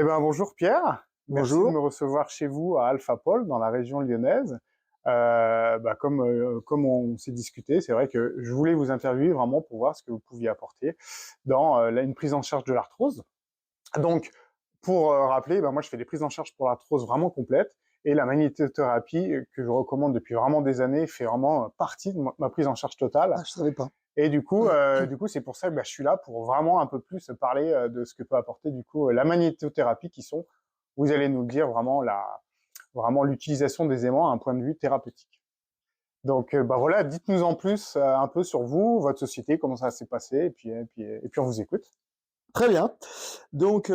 Eh ben bonjour Pierre, merci de me Bonjour. recevoir chez vous à Alphapol dans la région lyonnaise. Comme on s'est discuté, c'est vrai que je voulais vous interviewer vraiment pour voir ce que vous pouviez apporter dans une prise en charge de l'arthrose. Donc pour rappeler, moi je fais des prises en charge pour l'arthrose vraiment complètes et la magnétothérapie que je recommande depuis vraiment des années fait vraiment partie de ma prise en charge totale. Ah, je savais pas. Et du coup, c'est pour ça que je suis là pour vraiment un peu plus parler de ce que peut apporter du coup la magnétothérapie, qui sont, vous allez nous le dire vraiment l'utilisation des aimants à un point de vue thérapeutique. Donc, voilà, dites-nous en plus un peu sur vous, votre société, comment ça s'est passé, et puis on vous écoute. Très bien. Donc,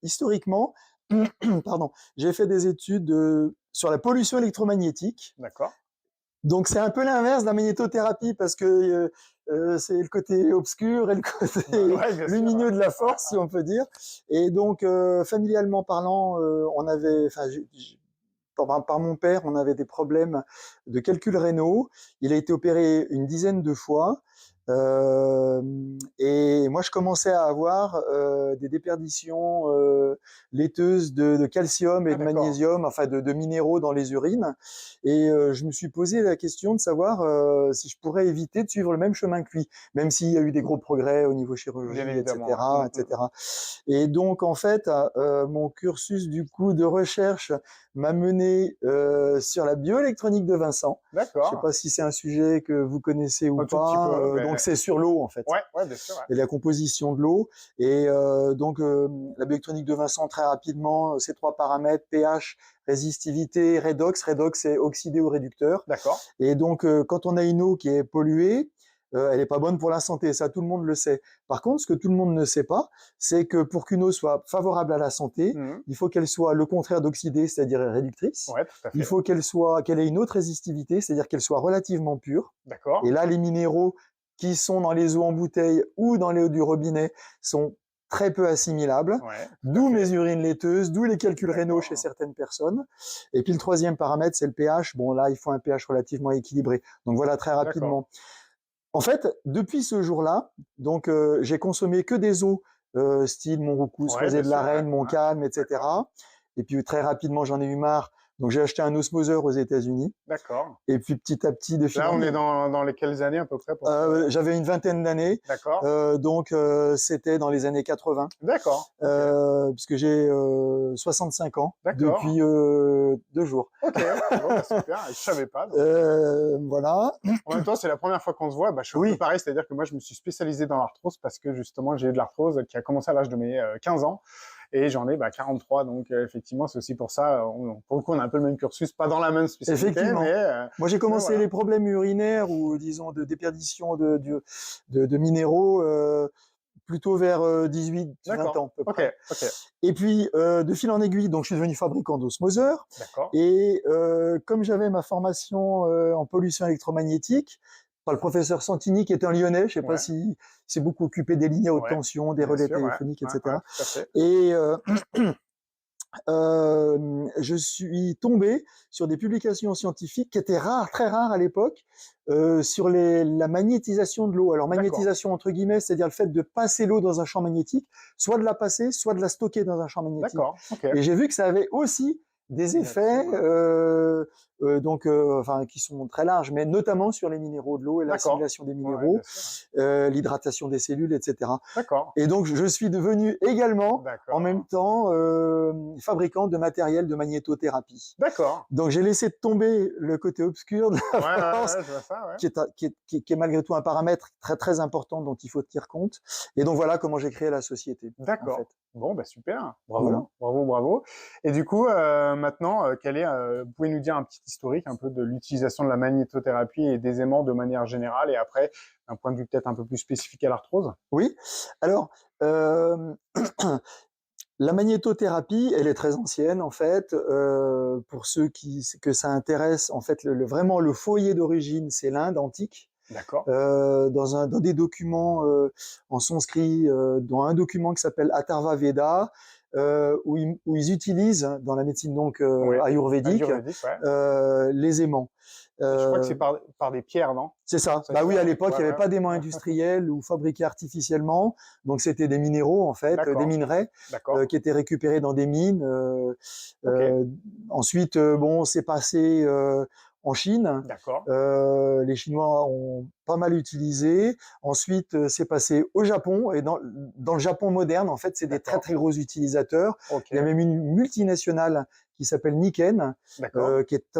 historiquement, pardon, j'ai fait des études sur la pollution électromagnétique. D'accord. Donc, c'est un peu l'inverse de la magnétothérapie parce que c'est le côté obscur et le côté Ouais, bien sûr. lumineux de la Ouais, force, si on peut dire. Et donc, familialement parlant, on avait, enfin, par mon père, on avait des problèmes de calcul rénaux. Il a été opéré une dizaine de fois. Euh, et moi, je commençais à avoir des déperditions laiteuses de calcium et ah, de d'accord. magnésium, enfin de minéraux dans les urines. Et je me suis posé la question de savoir si je pourrais éviter de suivre le même chemin que lui, même s'il y a eu des gros progrès au niveau Bien chirurgie, évidemment. Ouais. etc., etc. Et donc, en fait, mon cursus du coup de recherche m'a mené sur la bioélectronique de Vincent. Je sais D'accord. pas si c'est un sujet que vous connaissez ou Un tout petit pas. peu, Donc mais c'est sur l'eau en fait ouais, ouais, bien sûr. Ouais. et la composition de l'eau. Et donc la bioélectronique de Vincent très rapidement, ces trois paramètres pH, résistivité, redox. Redox c'est oxydé ou réducteur. D'accord. Et donc quand on a une eau qui est polluée, elle n'est pas bonne pour la santé, ça tout le monde le sait. Par contre, ce que tout le monde ne sait pas, c'est que pour qu'une eau soit favorable à la santé, Mhm. il faut qu'elle soit le contraire d'oxydée, c'est-à-dire réductrice. Ouais, tout à Il fait. faut qu'elle ait une haute résistivité, c'est-à-dire qu'elle soit relativement pure. Et D'accord. là, les minéraux qui sont dans les eaux en bouteille ou dans les eaux du robinet sont très peu assimilables, Ouais, tout à d'où mes fait. urines laiteuses, d'où les calculs rénaux chez D'accord. certaines personnes. Et puis le troisième paramètre, c'est le pH. Bon, là, il faut un pH relativement équilibré. Donc voilà, très D'accord. rapidement. En fait, depuis ce jour-là, donc j'ai consommé que des eaux style Montroucous, Ouais, Rosé bien de la sûr. Ouais. Reine, Ouais. Montcalm, D'accord. etc. Et puis très rapidement, j'en ai eu marre. Donc j'ai acheté un osmoseur aux États-Unis. D'accord. Et puis petit à petit, de fil Là, en on est aiguille, dans les quelles années à peu près pour que... j'avais une vingtaine d'années, D'accord. donc c'était dans les années 80, D'accord. Ok. puisque j'ai 65 ans D'accord. depuis 2 jours. Ok. Bon, bah super. Je savais pas. Donc, Voilà. en même temps, c'est la première fois qu'on se voit. Bah, je suis un peu Oui, pareil, c'est-à-dire que moi, je me suis spécialisé dans l'arthrose parce que justement, j'ai eu de l'arthrose qui a commencé à l'âge de mes 15 ans et j'en ai 43. Donc, effectivement, c'est aussi pour ça. Pour le coup, on a un peu le même cursus, pas dans la même spécialité, effectivement. Moi, j'ai mais commencé les voilà. problèmes urinaires ou disons de déperdition de minéraux plutôt vers 18-20 D'accord. ans à peu Ok. près. Ok. Et puis, de fil en aiguille, donc je suis devenu fabricant d'osmoseurs. D'accord. Et comme j'avais ma formation en pollution électromagnétique, par le professeur Santini, qui est un Lyonnais, je ne sais pas Ouais. si c'est beaucoup occupé des lignes à haute Ouais. tension, des Bien relais sûr. Ouais. téléphoniques, Ouais. Ouais. etc. Tout à fait. Et je suis tombé sur des publications scientifiques qui étaient rares, très rares à l'époque, sur la magnétisation de l'eau. Alors D'accord. magnétisation entre guillemets, c'est-à-dire le fait de passer l'eau dans un champ magnétique, soit de la passer, soit de la stocker dans un champ magnétique. D'accord. Ok. Et j'ai vu que ça avait aussi des Là-dessus. effets, Ouais. enfin, qui sont très larges, mais notamment sur les minéraux de l'eau et D'accord. l'assimilation des Ouais, ouais, minéraux, bien sûr. Ouais. l'hydratation des cellules, etc. D'accord. Et donc, je suis devenu également, en même D'accord. temps, fabricant de matériel de magnétothérapie. D'accord. Donc, j'ai laissé tomber le côté obscur de la Ouais, ouais, force, ouais, je vois ça, ouais. qui est malgré tout un paramètre très, très important dont il faut tenir compte. Et donc, voilà comment j'ai créé la société, en fait. D'accord. Bon, bah super. Voilà. Bravo, bravo, bravo. Et du coup, maintenant, vous pouvez nous dire un petit historique un peu de l'utilisation de la magnétothérapie et des aimants de manière générale et après, d'un point de vue peut-être un peu plus spécifique à l'arthrose? Oui. Alors, la magnétothérapie, elle est très ancienne en fait. Pour ceux que ça intéresse, en fait, vraiment le foyer d'origine, c'est l'Inde antique. D'accord. Dans des documents en sanskrit, dans un document qui s'appelle Atharva Veda, où ils utilisent dans la médecine donc Ouais. ayurvédique Ayurvédique, ouais. les aimants. Je crois que c'est par des pierres, non? C'est ça. C'est Bah oui, ça, à hein? l'époque, il Ouais, n'y avait ouais. pas d'aimants industriels ou fabriqués artificiellement. Donc, c'était des minéraux, en fait, des D'accord, minerais d'accord. qui étaient récupérés dans des mines. Ok, Ensuite, bon, c'est passé en Chine. d'accord, Les Chinois ont pas mal utilisé. Ensuite, c'est passé au Japon. Et dans le Japon moderne, en fait, c'est des très, d'accord. très gros utilisateurs. Ok, Il y a même une multinationale qui s'appelle Nikken, d'accord, qui est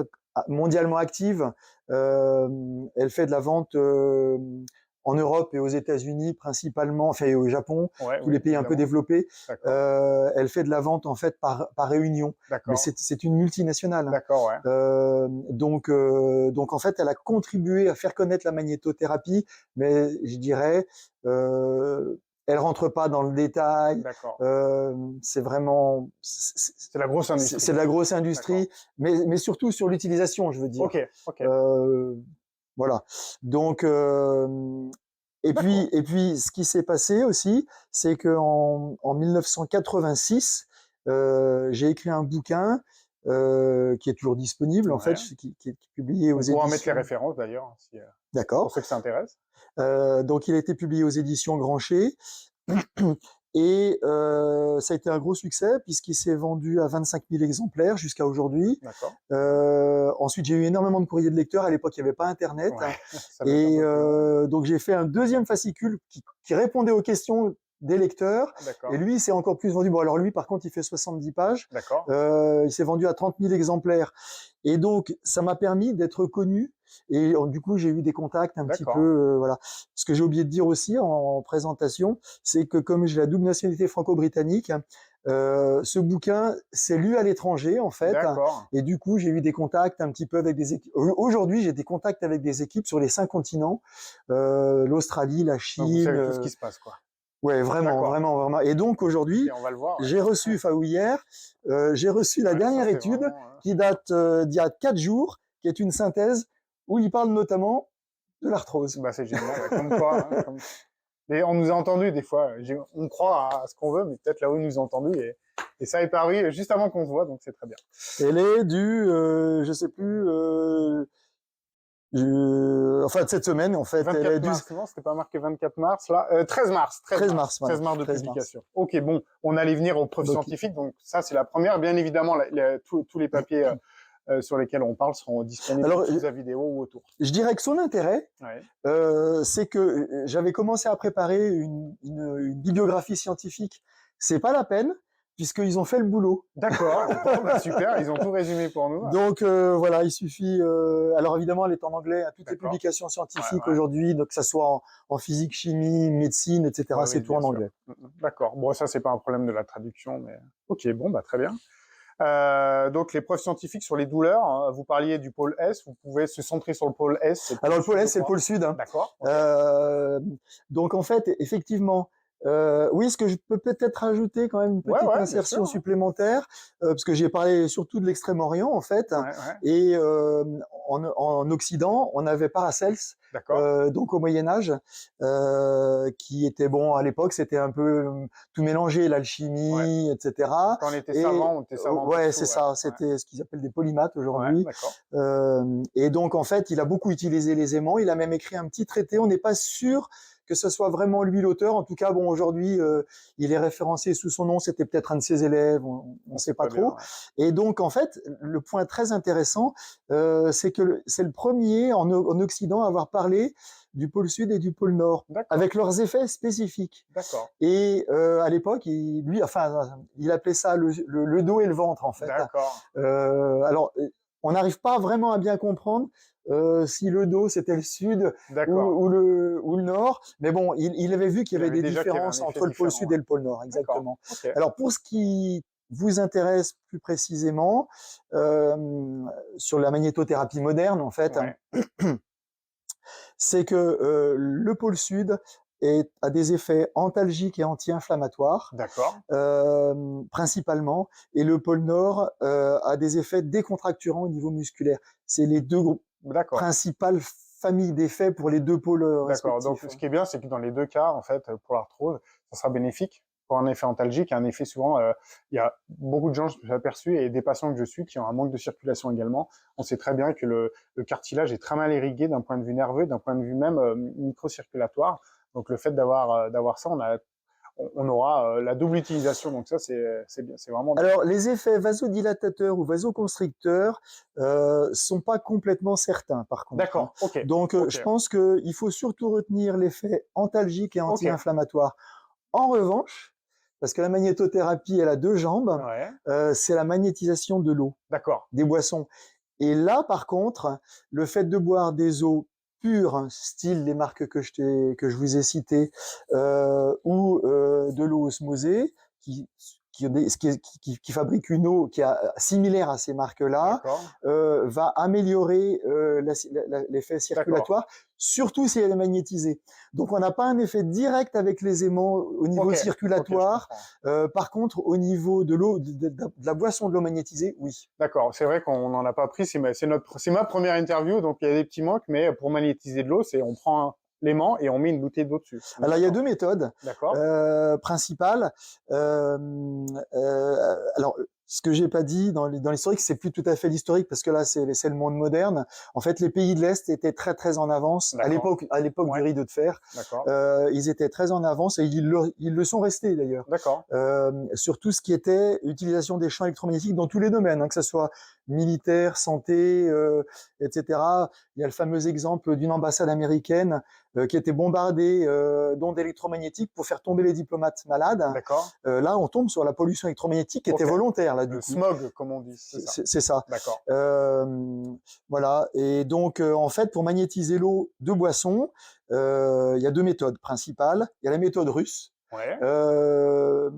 mondialement active. Elle fait de la vente en Europe et aux États-Unis principalement, enfin et au Japon, ouais, tous oui, les pays un peu évidemment. développés. D'accord, Elle fait de la vente en fait par réunion, mais d'accord, c'est une multinationale. d'accord, ouais. Donc en fait, elle a contribué à faire connaître la magnétothérapie, mais je dirais, elle rentre pas dans le détail. D'accord. C'est vraiment, C'est la grosse industrie. c'est de la grosse D'accord. industrie, mais surtout sur l'utilisation, je veux dire. Ok, ok. Euh, voilà. Donc, D'accord. et puis, ce qui s'est passé aussi, c'est que en 1986, j'ai écrit un bouquin qui est toujours disponible, en fait, Ouais. qui est publié aux On pourra mettre les éditions. références d'ailleurs, si, pour D'accord. ceux que ça intéresse. Donc, il a été publié aux éditions Grancher. Et ça a été un gros succès puisqu'il s'est vendu à 25 000 exemplaires jusqu'à aujourd'hui. D'accord. Ensuite, j'ai eu énormément de courriers de lecteurs. À l'époque, il n'y avait pas Internet. Ouais, ça doit être un Et peu plus long. donc, j'ai fait un deuxième fascicule qui répondait aux questions des lecteurs. Et D'accord, lui, il s'est encore plus vendu. Bon, alors lui, par contre, il fait 70 pages. d'accord, Il s'est vendu à 30 000 exemplaires. Et donc, ça m'a permis d'être connu. Et du coup, j'ai eu des contacts un petit peu, d'accord, voilà. Ce que j'ai oublié de dire aussi en présentation, c'est que comme j'ai la double nationalité franco-britannique, ce bouquin s'est lu à l'étranger en fait, d'accord. et du coup j'ai eu des contacts un petit peu avec des équipes. Aujourd'hui, j'ai des contacts avec des équipes sur les 5 continents, l'Australie, la Donc vous Chine, savez tout ce qui se passe, quoi. ouais, vraiment, D'accord. vraiment, vraiment. Et donc aujourd'hui, Et on va le voir, ouais. j'ai reçu, enfin ou hier, j'ai reçu la Ouais, ça dernière c'est étude vraiment. qui date d'il y a 4 jours, qui est une synthèse où il parle notamment de l'arthrose. Bah c'est génial, ouais, comme quoi. Hein, Et on nous a entendu des fois. On croit à ce qu'on veut, mais peut-être là où ils nous ont entendu. Et ça est paru juste avant qu'on se voit, donc c'est très bien. Elle est je sais plus, enfin de cette semaine en fait, elle est 24 du mars, non, c'était pas marqué 24 mars, là. 13 mars, 13 13 mars. mars, voilà, 13 mars de 13 mars. publication. Ok, bon, on allait venir aux preuves Donc, scientifiques, donc ça c'est la première. Bien évidemment, tous les papiers sur lesquels on parle seront disponibles alors, sous sa vidéo ou autour. je dirais que son intérêt, Ouais. c'est que j'avais commencé à préparer une bibliographie scientifique. C'est pas la peine, puisqu'ils ont fait le boulot. D'accord, bon, bah, super, ils ont tout résumé pour nous. Donc voilà, il suffit. Alors évidemment, elle est en anglais. Toutes les D'accord. publications Ouais, scientifiques ouais. aujourd'hui, donc que ça soit en physique, chimie, médecine, etc., Ouais, c'est oui, tout bien en sûr. anglais. D'accord. Bon, ça c'est pas un problème de la traduction, mais ok, bon, bah très bien. Donc les preuves scientifiques sur les douleurs, hein, vous parliez du pôle S, vous pouvez se centrer sur le pôle S. C'est le Alors pôle le pôle sud, je Est, c'est le crois. pôle Sud. Hein. D'accord. Ok. Donc en fait, effectivement, oui, ce que je peux peut-être rajouter quand même une Ouais, petite ouais, bien sûr. insertion Hein. supplémentaire, parce que j'ai parlé surtout de l'Extrême-Orient en fait, Ouais, ouais. et en Occident, on avait Paracels, D'accord. donc au Moyen Âge, qui était bon à l'époque, c'était un peu tout mélangé, Ouais. l'alchimie, etc. Quand Et on était savant pour ouais, tout. c'est Ouais. ça, Ouais. c'était ce qu'ils appellent des polymathes Ouais, aujourd'hui. d'accord. Et donc en fait, il a beaucoup utilisé les aimants. Il a même écrit un petit traité. On n'est pas sûr que ce soit vraiment lui l'auteur. En tout cas, bon, aujourd'hui, il est référencé sous son nom. C'était peut-être un de ses élèves. On ne sait pas Très bien. trop. Ouais. Et donc en fait, le point très intéressant, c'est que c'est le premier en Occident à avoir parlé du pôle sud et du pôle nord, D'accord. avec leurs effets spécifiques. D'accord. Et à l'époque, il appelait ça le dos et le ventre en fait. D'accord. Alors, on n'arrive pas vraiment à bien comprendre si le dos c'était le sud D'accord. ou le nord, mais bon, il avait vu qu'il y Il avait avait des déjà qu'il y avait un différences effet entre le pôle différent. sud Ouais. et le pôle nord, D'accord. exactement. Ok. Alors, pour ce qui vous intéresse plus précisément euh, sur la magnétothérapie moderne, en fait, Ouais. c'est que le pôle sud a des effets antalgiques et anti-inflammatoires, D'accord. principalement, et le pôle nord a des effets décontracturants au niveau musculaire. C'est les deux D'accord. principales familles d'effets pour les deux pôles D'accord. Donc, respectifs. ce qui est bien, c'est que dans les deux cas, en fait, pour l'arthrose, ça sera bénéfique. pour un effet antalgique, un effet souvent, il y a beaucoup de gens, je me suis aperçu, et des patients que je suis, qui ont un manque de circulation également. On sait très bien que le cartilage est très mal irrigué d'un point de vue nerveux, d'un point de vue même microcirculatoire. Donc le fait d'avoir ça, on aura la double utilisation. Donc ça, c'est bien, c'est vraiment bien. Alors, les effets vasodilatateurs ou vasoconstricteurs sont pas complètement certains, par contre. D'accord, ok, Donc, ok, je pense qu'il faut surtout retenir l'effet antalgique et ok, anti-inflammatoire. En revanche, parce que la magnétothérapie, elle a deux jambes, ouais, c'est la magnétisation de l'eau, d'accord, des boissons. Et là, par contre, le fait de boire des eaux pures, style les marques que je vous ai citées, ou de l'eau osmosée, qui fabrique une eau qui est similaire à ces marques-là, d'accord, va améliorer l'effet d'accord, circulatoire, surtout si elle est magnétisée. Donc on n'a pas un effet direct avec les aimants au niveau ok, je circulatoire. comprends. Par contre, au niveau de l'eau, de la boisson de l'eau magnétisée, oui. D'accord, c'est vrai qu'on n'en a pas pris, c'est ma première interview, donc il y a des petits manques, mais pour magnétiser de l'eau, on prend l'aimant et on met une bouteille d'eau dessus. Alors il y a deux méthodes D'accord, principales. Alors ce que j'ai pas dit dans l'historique, c'est plus tout à fait l'historique parce que là c'est le monde moderne. En fait, les pays de l'Est étaient très très en avance d'accord, à l'époque du ouais, rideau de fer. d'accord, Ils étaient très en avance et ils le sont restés d'ailleurs d'accord, sur tout ce qui était utilisation des champs électromagnétiques dans tous les domaines, hein, que ce soit militaire, santé, etc. Il y a le fameux exemple d'une ambassade américaine qui était bombardée d'ondes électromagnétiques pour faire tomber les diplomates malades. d'accord, Là, on tombe sur la pollution électromagnétique qui était ok. volontaire, là, du Le coup. smog, comme on dit, c'est ça. C'est ça. D'accord, Voilà. Et donc, en fait, pour magnétiser l'eau de boisson, il y a deux méthodes principales. Il y a la méthode russe, ouais, euh,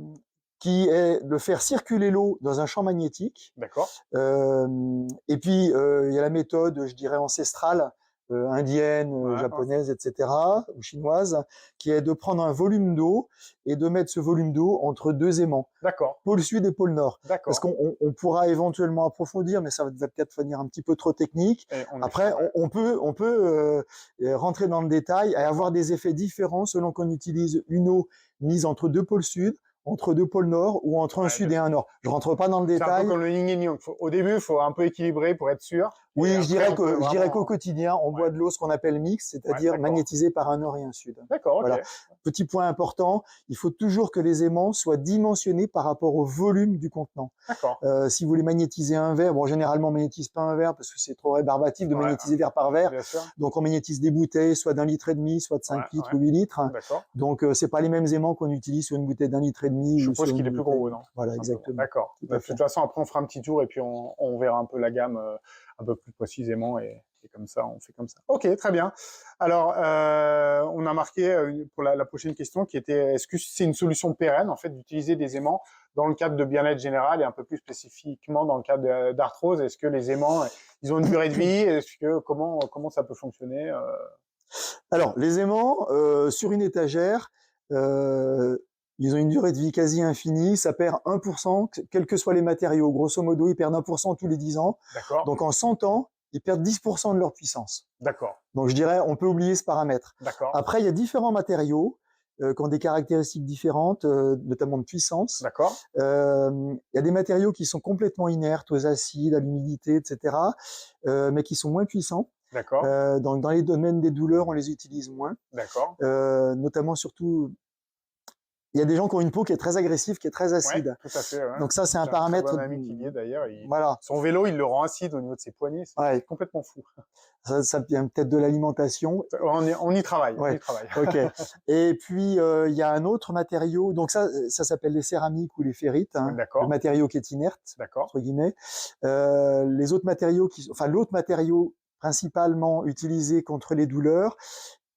qui est de faire circuler l'eau dans un champ magnétique. d'accord, Et puis, il y a la méthode, je dirais, ancestrale, indienne, ouais, japonaise, etc., ou chinoise, qui est de prendre un volume d'eau et de mettre ce volume d'eau entre deux aimants, d'accord, pôle sud et pôle nord. Parce d'accord, qu'on pourra éventuellement approfondir, mais ça va peut-être devenir un petit peu trop technique. et en effet, Après, ouais, on peut rentrer dans le détail et avoir des effets différents selon qu'on utilise une eau mise entre deux pôles sud, entre deux pôles nord ou entre un ouais, bien sud et sûr. un nord. Je rentre pas dans le C'est un peu détail. comme le yin et yang. Au début, il faut un peu équilibrer pour être sûr, et Oui, après, on peut je dirais qu'au vraiment, quotidien, on ouais, boit de l'eau, ce qu'on appelle mix, ouais, c'est-à-dire d'accord, magnétisée par un nord et un sud. d'accord, ok, Voilà. Petit point important, il faut toujours que les aimants soient dimensionnés par rapport au volume du contenant. d'accord, Si vous voulez magnétiser un verre, bon, généralement, on magnétise pas un verre parce que c'est trop rébarbatif de ouais, magnétiser verre par verre. bien sûr, Donc, on magnétise des bouteilles, soit d'1,5 litre, soit de ouais, 5 litres ouais, ou 8 litres. d'accord. Donc, c'est pas les mêmes aimants qu'on utilise sur une bouteille d'1,5 litre Je ou suppose sur qu'il une est plus bouteille. gros, non? Tout Voilà, simplement. exactement. D'accord. Tout Bah, à de fait. toute façon, après, on fera un petit tour et puis on verra un peu la gamme un peu plus précisément et comme ça, on fait comme ça. Ok, très bien. Alors, on a marqué pour la prochaine question qui était est-ce que c'est une solution pérenne en fait d'utiliser des aimants dans le cadre de bien-être général et un peu plus spécifiquement dans le cadre d'arthrose? Est-ce que les aimants, ils ont une durée de vie? Est-ce que comment ça peut fonctionner? Alors, les aimants, sur une étagère, euh, ils ont une durée de vie quasi infinie, ça perd 1%, quels que soient les matériaux. Grosso modo, ils perdent 1% tous les 10 ans. D'accord, Donc, en 100 ans, ils perdent 10% de leur puissance. d'accord, Donc, je dirais, on peut oublier ce paramètre. d'accord, Après, il y a différents matériaux qui ont des caractéristiques différentes, notamment de puissance. d'accord. Il y a des matériaux qui sont complètement inertes aux acides, à l'humidité, etc., mais qui sont moins puissants. D'accord, Dans les domaines des douleurs, on les utilise moins. d'accord. Notamment surtout, il y a des gens qui ont une peau qui est très agressive, qui est très Ouais, acide. tout à fait. Ouais. Donc ça, c'est un J'ai un très paramètre. bon ami qui y est d'ailleurs. Voilà. Son vélo, il le rend acide au niveau de ses poignets. C'est Ouais. complètement fou. Ça vient peut-être de l'alimentation. On y travaille. Ouais. On y travaille. Ok. Et puis il y a un autre matériau. Donc ça s'appelle les céramiques ou les ferrites. Hein, le D'accord. matériau qui est inerte, D'accord. entre guillemets. Les autres matériaux l'autre matériau principalement utilisé contre les douleurs,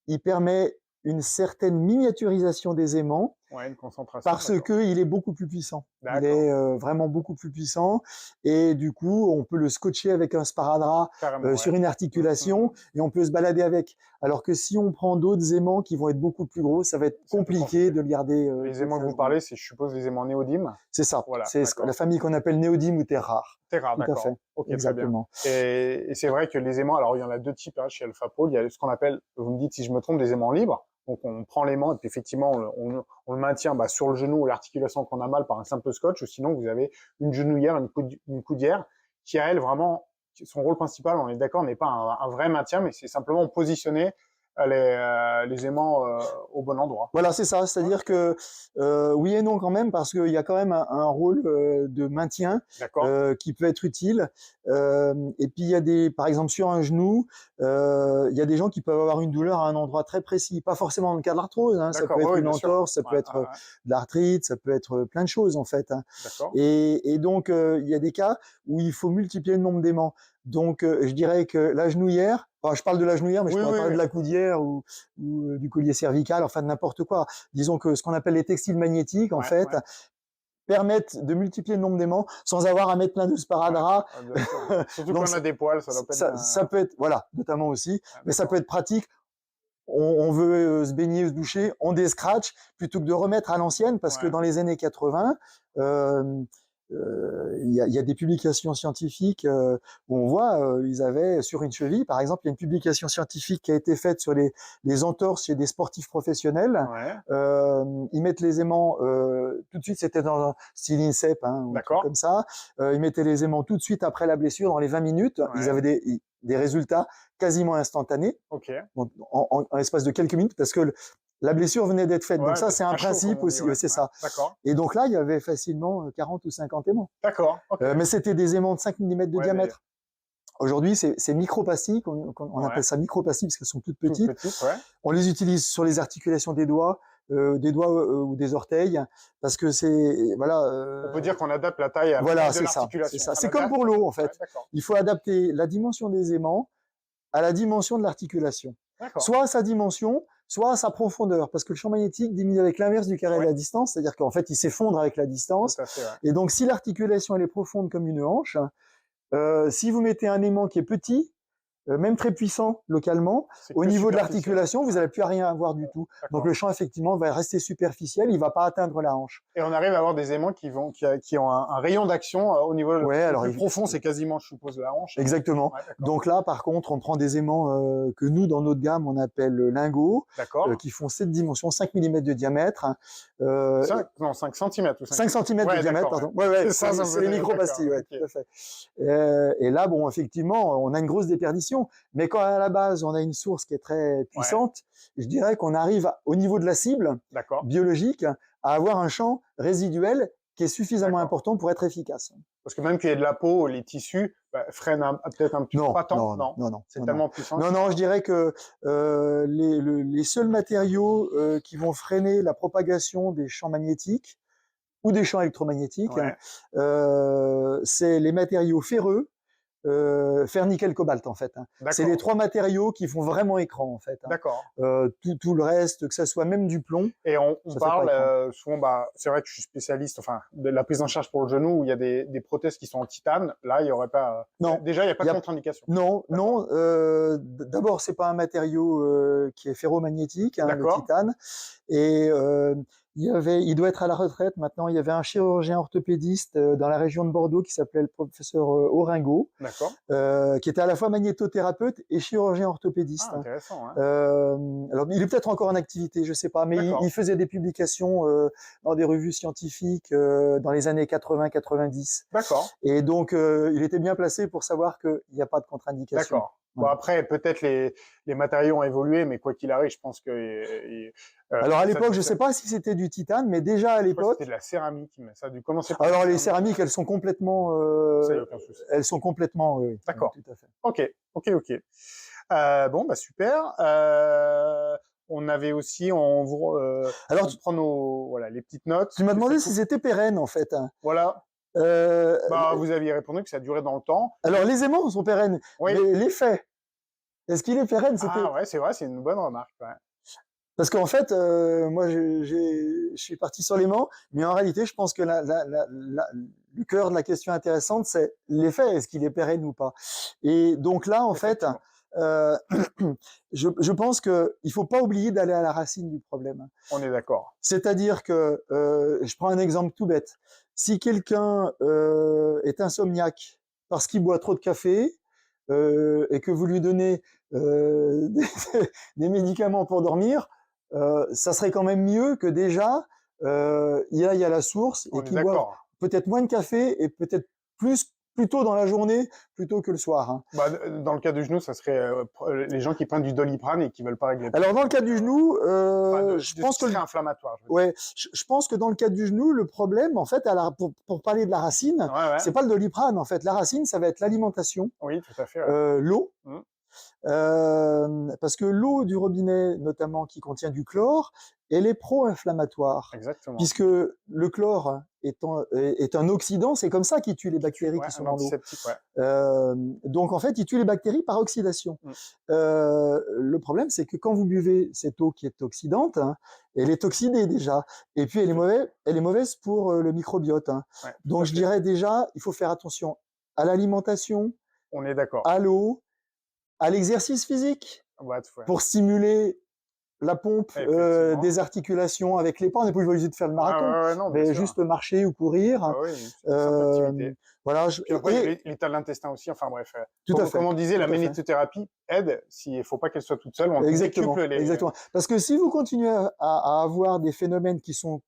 il permet une certaine miniaturisation des aimants. Ouais, une concentration. Parce que il est beaucoup plus puissant. Il est vraiment beaucoup plus puissant et du coup, on peut le scotcher avec un sparadrap sur une articulation et on peut se balader avec. Alors que si on prend d'autres aimants qui vont être beaucoup plus gros, ça va être compliqué de le garder. Les aimants que vous parlez, c'est, je suppose, les aimants néodymes. C'est ça. Voilà, c'est la famille qu'on appelle néodyme ou terre rare. Terre rare, d'accord. Ok, exactement. Très bien. Et c'est vrai que les aimants, alors il y en a deux types hein, chez Alpha Pole. Il y a ce qu'on appelle, vous me dites si je me trompe, des aimants libres. Donc on prend l'aimant et puis effectivement on le maintient sur le genou ou l'articulation qu'on a mal par un simple scotch, ou sinon vous avez une genouillère, une coudière qui a elle vraiment son rôle principal, on est d'accord, n'est pas un vrai maintien, mais c'est simplement positionner les aimants au bon endroit. Voilà, c'est ça. C'est-à-dire que oui et non quand même, parce qu'il y a quand même un rôle de maintien qui peut être utile. Et puis il y a par exemple sur un genou, il y a des gens qui peuvent avoir une douleur à un endroit très précis, pas forcément dans le cas de l'arthrose. Hein, ça peut être une entorse, ça peut être de l'arthrite, ça peut être plein de choses en fait. Hein. Et donc il y a des cas où il faut multiplier le nombre d'aimants. Donc je dirais que la genouillère, enfin, je parle de la genouillère, mais je pourrais parler de la coudière ou du collier cervical, enfin de n'importe quoi. Disons que ce qu'on appelle les textiles magnétiques, en fait, permettent de multiplier le nombre d'aimants sans avoir à mettre plein de sparadrap. Surtout quand on a des poils, ça peut être, voilà, notamment aussi, mais ça peut être pratique. On veut se baigner, se doucher, on déscratch plutôt que de remettre à l'ancienne, parce que dans les années 80, il y a des publications scientifiques où on voit, ils avaient sur une cheville, par exemple, il y a une publication scientifique qui a été faite sur les entorses chez des sportifs professionnels. Ils mettent les aimants tout de suite, c'était dans un style INSEP, hein, comme ça. Ils mettaient les aimants tout de suite après la blessure, dans les 20 minutes. Ils avaient des résultats quasiment instantanés, en l'espace de quelques minutes, parce que la blessure venait d'être faite. Donc ça, c'est un principe aussi, c'est ça. Et donc là, il y avait facilement 40 ou 50 aimants. Mais c'était des aimants de 5 mm de diamètre. Aujourd'hui, c'est micropastilles, on appelle ça micropastilles parce qu'elles sont toutes petites. On les utilise sur les articulations des doigts ou des orteils, parce que c'est on peut dire qu'on adapte la taille à l'articulation. C'est comme pour l'eau en fait. Il faut adapter la dimension des aimants à la dimension de l'articulation. Soit à sa dimension, soit à sa profondeur, parce que le champ magnétique diminue avec l'inverse du carré de la distance, c'est-à-dire qu'en fait, il s'effondre avec la distance. Et donc, si l'articulation elle est profonde comme une hanche, si vous mettez un aimant qui est petit, même très puissant localement, au niveau de l'articulation, vous n'allez plus rien avoir du tout. Donc le champ effectivement va rester superficiel, il va pas atteindre la hanche. Et on arrive à avoir des aimants qui ont un rayon d'action au niveau le plus profond, c'est quasiment, je suppose, la hanche. Exactement. Donc là, par contre, on prend des aimants que nous, dans notre gamme, on appelle lingots, qui font 7 dimensions, 5 mm de diamètre. 5 cm ou 5 cm de diamètre, pardon. C'est les micropastilles, tout à fait. Et là, bon, effectivement, on a une grosse déperdition. Mais quand à la base on a une source qui est très puissante, je dirais qu'on arrive au niveau de la cible biologique à avoir un champ résiduel qui est suffisamment important pour être efficace. Parce que même qu'il y ait de la peau, les tissus freinent peut-être un petit peu. Non. C'est tellement puissant. Non, je dirais que les seuls matériaux qui vont freiner la propagation des champs magnétiques ou des champs électromagnétiques, c'est les matériaux ferreux, fer, nickel, cobalt en fait. C'est les 3 matériaux qui font vraiment écran en fait. Tout le reste, que ça soit même du plomb. Et on parle souvent, c'est vrai que je suis spécialiste, de la prise en charge pour le genou où il y a des prothèses qui sont en titane. Là, il y aurait pas. Non. Déjà, il n'y a pas de contre-indication. Non. D'abord, c'est pas un matériau qui est ferromagnétique, le titane. Et il doit être à la retraite maintenant. Il y avait un chirurgien orthopédiste dans la région de Bordeaux qui s'appelait le professeur Oringo, qui était à la fois magnétothérapeute et chirurgien orthopédiste. Intéressant. Alors, il est peut-être encore en activité, je sais pas, mais il faisait des publications dans des revues scientifiques dans les années 80-90. Et donc, il était bien placé pour savoir qu'il n'y a pas de contre-indication. Bon, après, peut-être les matériaux ont évolué, mais quoi qu'il arrive, je pense que... alors, à l'époque, je sais pas si c'était du titane, mais déjà à l'époque... C'était de la céramique, mais ça a dû commencer par... Alors, les céramiques, elles sont complètement... ça y a aucun souci. Elles sont complètement... oui, d'accord. Tout à fait. Ok. Bon, super. On avait aussi... Alors, tu prends les petites notes. Tu m'as demandé si c'était pérenne, en fait. Voilà. Vous aviez répondu que ça durait dans le temps. Alors, les aimants sont pérennes. Mais l'effet, est-ce qu'il est pérenne? C'est vrai, c'est une bonne remarque. Parce qu'en fait, moi, je suis parti sur l'aimant, mais en réalité, je pense que le cœur de la question intéressante, c'est l'effet, est-ce qu'il est pérenne ou pas? Et donc là, en fait, je pense qu'il faut pas oublier d'aller à la racine du problème. On est d'accord. C'est-à-dire que, je prends un exemple tout bête. Si quelqu'un est insomniaque parce qu'il boit trop de café et que vous lui donnez des médicaments pour dormir, ça serait quand même mieux que déjà il aille à la source On et est qu'il boive d'accord. peut-être moins de café et peut-être plus tôt dans la journée plutôt que le soir. Hein. Bah, dans le cas du genou, ça serait les gens qui prennent du Doliprane et qui veulent pas régler le Alors dans le cas donc, du genou, enfin, je de ce pense qui que serait inflammatoire, je veux dire. ouais, je pense que dans le cas du genou, le problème, en fait, pour parler de la racine, Ouais, ouais. c'est pas le Doliprane. En fait, la racine, ça va être l'alimentation, Oui, tout à fait. Ouais. l'eau. Mm. Parce que l'eau du robinet, notamment qui contient du chlore, elle est pro-inflammatoire, Exactement. puisque le chlore est un oxydant, c'est comme ça qu'il tue les bactéries Ouais, qui sont un dans l'eau. antiseptique, ouais. Donc en fait, il tue les bactéries par oxydation. Mm. Le problème, c'est que quand vous buvez cette eau qui est oxydante, hein, elle est oxydée déjà, et puis elle est mauvaise pour le microbiote. Hein. Ouais, tout Donc à je fait. dirais déjà, il faut faire attention à l'alimentation, On est d'accord. à l'eau, à l'exercice physique Ouais, ouais. pour stimuler la pompe Effectivement. des articulations avec les pas. On n'est pas obligé de faire le Ouais, marathon, ouais, ouais, non, bien mais sûr. juste marcher ou courir. Ah oui, une simple Euh, activité. voilà. Puis après, il y a l'état de l'intestin aussi. Enfin bref, Tout à fait. comme on disait, la Tout à fait. magnétothérapie aide. S'il ne faut pas qu'elle soit toute seule, on Exactement. décuple les Exactement. Parce que si vous continuez à avoir des phénomènes qui sont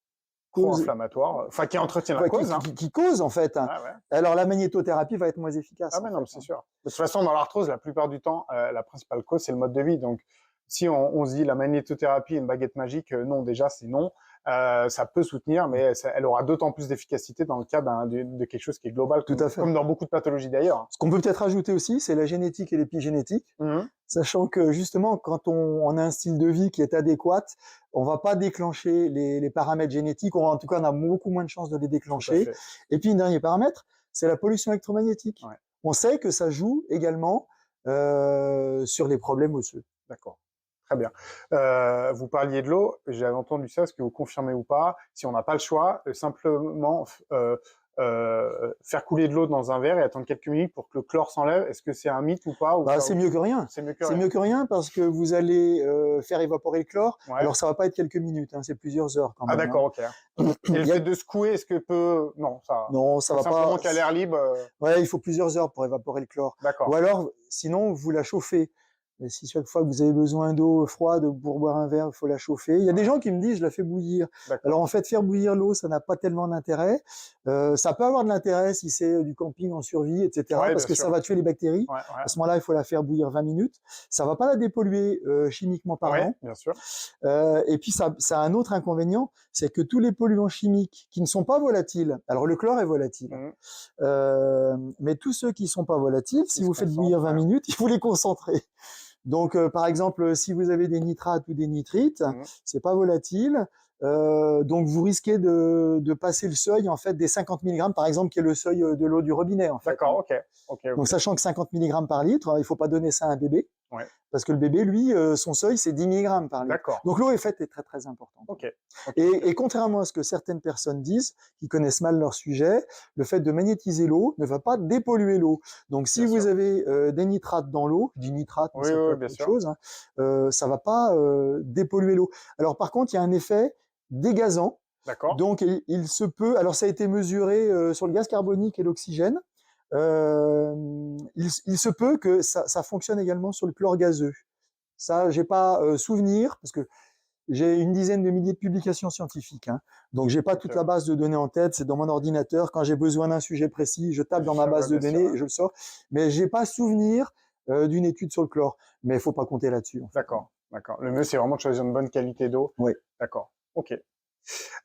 cause, pro-inflammatoires, enfin qui entretiennent la cause. Hein. qui causent en fait, hein, Ouais, ouais. alors la magnétothérapie va être moins efficace. Ah mais non, mais fait, c'est hein. sûr. De toute façon, dans l'arthrose, la plupart du temps, la principale cause, c'est le mode de vie. Donc, si on se dit la magnétothérapie est une baguette magique, non, déjà, c'est non. Ça peut soutenir, mais elle aura d'autant plus d'efficacité dans le cas de quelque chose qui est global, Tout à fait. comme dans beaucoup de pathologies d'ailleurs. Ce qu'on peut peut-être ajouter aussi, c'est la génétique et l'épigénétique, sachant que justement, quand on a un style de vie qui est adéquat, on va pas déclencher les paramètres génétiques, en tout cas, on a beaucoup moins de chances de les déclencher. Et puis, un dernier paramètre, c'est la pollution électromagnétique. Ouais. On sait que ça joue également sur les problèmes osseux. D'accord. Très bien. Vous parliez de l'eau, j'avais entendu ça, est-ce que vous confirmez ou pas? Si on n'a pas le choix, simplement faire couler de l'eau dans un verre et attendre quelques minutes pour que le chlore s'enlève, est-ce que c'est un mythe ou pas? Bah, c'est mieux que rien. C'est mieux que C'est rien. mieux que rien parce que vous allez faire évaporer le chlore. Ouais. Alors ça va pas être quelques minutes, hein, c'est plusieurs heures quand même. Ah d'accord, hein. ok. Et le fait de secouer, est-ce que peut... Non, ça va simplement pas. qu'à l'air libre. Ouais, il faut plusieurs heures pour évaporer le chlore. D'accord. Ou alors, sinon, vous la chauffez. Et si chaque fois que vous avez besoin d'eau froide pour boire un verre, il faut la chauffer. Il y a des gens qui me disent, je la fais bouillir. Alors en fait, faire bouillir l'eau, ça n'a pas tellement d'intérêt. Ça peut avoir de l'intérêt si c'est du camping en survie, etc. Ouais, parce que ça va tuer les bactéries. Ouais, ouais. À ce moment-là, il faut la faire bouillir 20 minutes. Ça va pas la dépolluer chimiquement parlant. Ouais, bien sûr. Et puis ça a un autre inconvénient, c'est que tous les polluants chimiques qui ne sont pas volatiles, alors le chlore est volatile, mais tous ceux qui sont pas volatiles, si vous faites bouillir 20 minutes, il faut les concentrer. Donc, par exemple, si vous avez des nitrates ou des nitrites, c'est pas volatile. Donc, vous risquez de passer le seuil en fait des 50 mg, par exemple, qui est le seuil de l'eau du robinet. En fait. D'accord, ok. Donc, sachant que 50 mg par litre, il faut pas donner ça à un bébé, parce que le bébé, lui, son seuil, c'est 10 mg par litre. Donc, l'eau est faite est très très importante. Et contrairement à ce que certaines personnes disent, qui connaissent mal leur sujet, le fait de magnétiser l'eau ne va pas dépolluer l'eau. Donc, si vous avez des nitrates dans l'eau, du nitrate, mais ça peut être autre chose, hein, ça va pas dépolluer l'eau. Alors, par contre, il y a un effet dégazant. Donc, il se peut. Alors, ça a été mesuré sur le gaz carbonique et l'oxygène. Il se peut que ça fonctionne également sur le chlore gazeux. Ça, j'ai pas souvenir parce que j'ai une dizaine de milliers de publications scientifiques, hein. Donc j'ai pas toute la base de données en tête, c'est dans mon ordinateur. Quand j'ai besoin d'un sujet précis, je tape dans ma base de données et je le sors. Mais j'ai pas souvenir d'une étude sur le chlore. Mais il faut pas compter là-dessus. En fait. D'accord. Le mieux, c'est vraiment de choisir une bonne qualité d'eau. Oui. D'accord. Ok.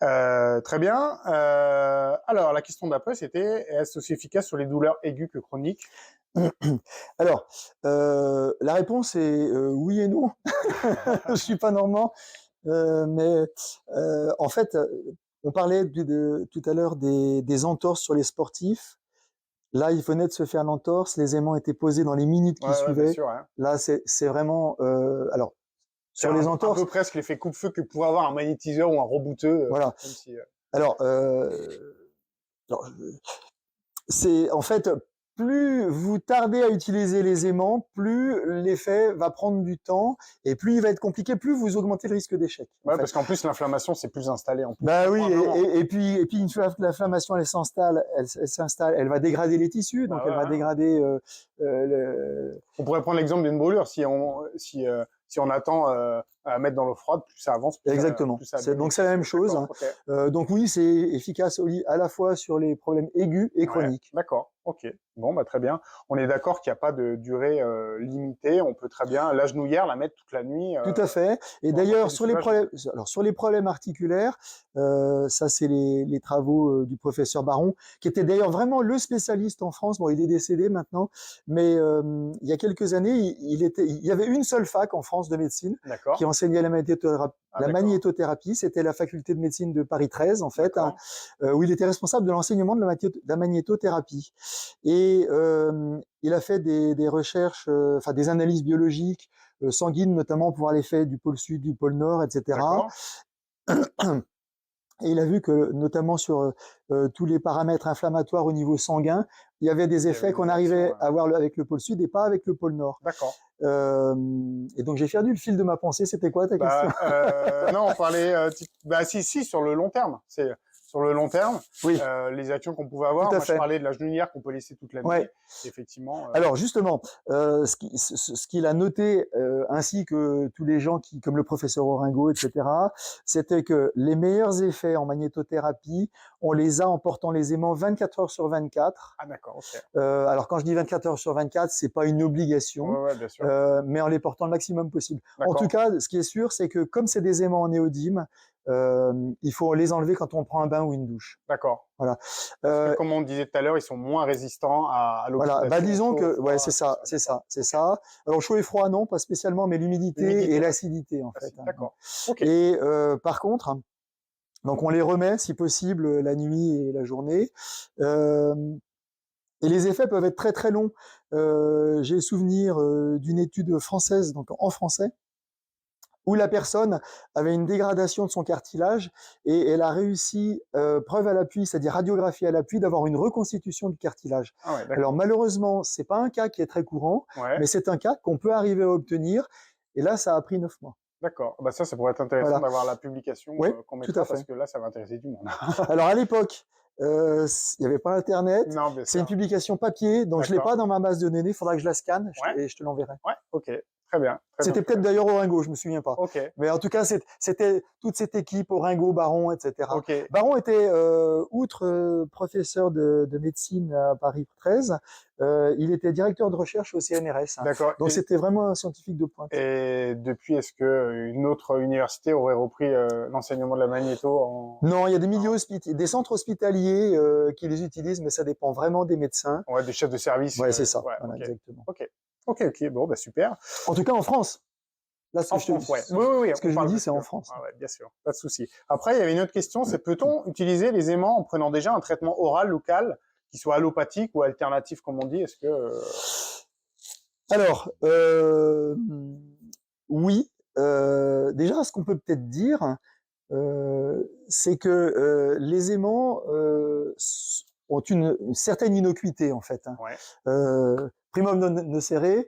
Très bien. Alors, la question d'après, c'était est-ce aussi efficace sur les douleurs aiguës que chroniques? Alors, la réponse est oui et non. Je suis pas normand, mais en fait, on parlait tout à l'heure des entorses sur les sportifs. Là, il venait de se faire l'entorse, les aimants étaient posés dans les minutes qui suivaient. Bien sûr, hein. Là, c'est vraiment... alors, sur les entorses... un peu presque l'effet coupe-feu que pourrait avoir un magnétiseur ou un rebouteux. Voilà. Alors, c'est en fait... Plus vous tardez à utiliser les aimants, plus l'effet va prendre du temps et plus il va être compliqué, plus vous augmentez le risque d'échec. Ouais, parce qu'en plus l'inflammation c'est plus installé en plus. Bah oui, et puis une fois que l'inflammation elle s'installe, elle va dégrader les tissus, donc elle va dégrader. On pourrait prendre l'exemple d'une brûlure si on attend à mettre dans l'eau froide, plus ça avance, Exactement. plus ça Donc c'est la même chose. D'accord, ok. Donc oui, c'est efficace à la fois sur les problèmes aigus et Ouais, chroniques. d'accord, ok. Bon, bah très bien. On est d'accord qu'il n'y a pas de durée limitée. On peut très bien la genouillère la mettre toute la nuit. Tout à fait. Et Pour apporter d'ailleurs, du sur les soulagement. problèmes, alors sur les problèmes articulaires, ça c'est les travaux du professeur Baron, qui était d'ailleurs vraiment le spécialiste en France. Bon, il est décédé maintenant, mais il y a quelques années, il y avait une seule fac en France de médecine qui D'accord. enseignait la magnétothérapie. Ah, La d'accord. magnétothérapie, c'était la faculté de médecine de Paris 13, en fait, hein, D'accord. où il était responsable de l'enseignement de la magnétothérapie. Et il a fait des recherches, enfin des analyses biologiques sanguines, notamment pour voir l'effet du pôle sud, du pôle nord, etc. D'accord. Et il a vu que, notamment sur tous les paramètres inflammatoires au niveau sanguin, il y avait des Il y avait effets qu'on des actions. arrivait à voir avec le pôle sud et pas avec le pôle nord. D'accord. Et donc j'ai perdu le fil de ma pensée. C'était quoi ta question? Non, on parlait, bah si, sur le long terme. C'est sur le long terme, Oui, les actions qu'on pouvait tout avoir. à Moi, je fait. parlais de la genouillère qu'on peut laisser toute la nuit. Ouais. Effectivement. Alors justement, ce qu'il a noté, ainsi que tous les gens qui, comme le professeur Oringo, etc., c'était que les meilleurs effets en magnétothérapie, on les a en portant les aimants 24 heures sur 24. Ah, d'accord, ok. Alors quand je dis 24 heures sur 24, c'est pas une obligation, Ouais, bien sûr. mais en les portant le maximum possible. En tout D'accord. cas, ce qui est sûr, c'est que comme c'est des aimants en néodyme, il faut les enlever quand on prend un bain ou une douche. D'accord. Voilà. Parce que comme on disait tout à l'heure, ils sont moins résistants à Voilà, l'oxydation, disons chaud, que, ouais, froid, tout ça. D'accord. c'est Ok. ça. Alors chaud et froid, non, pas spécialement, mais l'humidité et L'humidité, ouais. l'acidité, en fait. D'accord. Ok. Et par contre, donc on les remet, si possible, la nuit et la journée. Euh, et les effets peuvent être très très longs. J'ai le souvenir d'une étude française, donc en français, où la personne avait une dégradation de son cartilage et elle a réussi, preuve à l'appui, c'est-à-dire radiographie à l'appui, d'avoir une reconstitution du cartilage. Ah ouais, Alors d'accord. malheureusement, c'est pas un cas qui est très courant, Ouais. mais c'est un cas qu'on peut arriver à obtenir. Et là, ça a pris 9 mois. D'accord. Bah ça pourrait être intéressant Voilà. d'avoir la publication Oui, qu'on tout à mettra parce fait. que là, ça va intéresser du monde. Alors à l'époque, il n'y avait pas Internet. Non, bien C'est une sûr. publication papier, donc je l'ai D'accord. pas dans ma base de données. Il faudra que je la scanne Ouais. et je te l'enverrai. Ouais. Ok. Très bien. Très bien. C'était Très peut-être bien. d'ailleurs Oringo, je me souviens pas. Ok. Mais en tout cas, c'était toute cette équipe, Oringo, Baron, etc. Ok. Baron était, outre professeur de médecine à Paris 13, il était directeur de recherche au CNRS. D'accord. Donc c'était vraiment un scientifique de pointe. Et depuis, est-ce que une autre université aurait repris l'enseignement de la magnéto en... Non, il y a des Non. des centres hospitaliers qui les utilisent, mais ça dépend vraiment des médecins. Ouais, des chefs de service. Ouais, c'est ça. Ouais, Voilà, ok. exactement. Ok. Ok, ok. Bon, bah super. En tout cas, en France. Là, En France, ouais. Oui, oui, oui, ce que on je vous parle dis, parce c'est que... en France. Ah ouais, bien sûr, pas de souci. Après, il y avait une autre question, c'est peut-on utiliser les aimants en prenant déjà un traitement oral local, qui soit allopathique ou alternatif, comme on dit. Est-ce que... Alors, oui. Déjà, ce qu'on peut peut-être dire, c'est que les aimants ont une certaine innocuité, en fait. Ouais, Primum non nocere,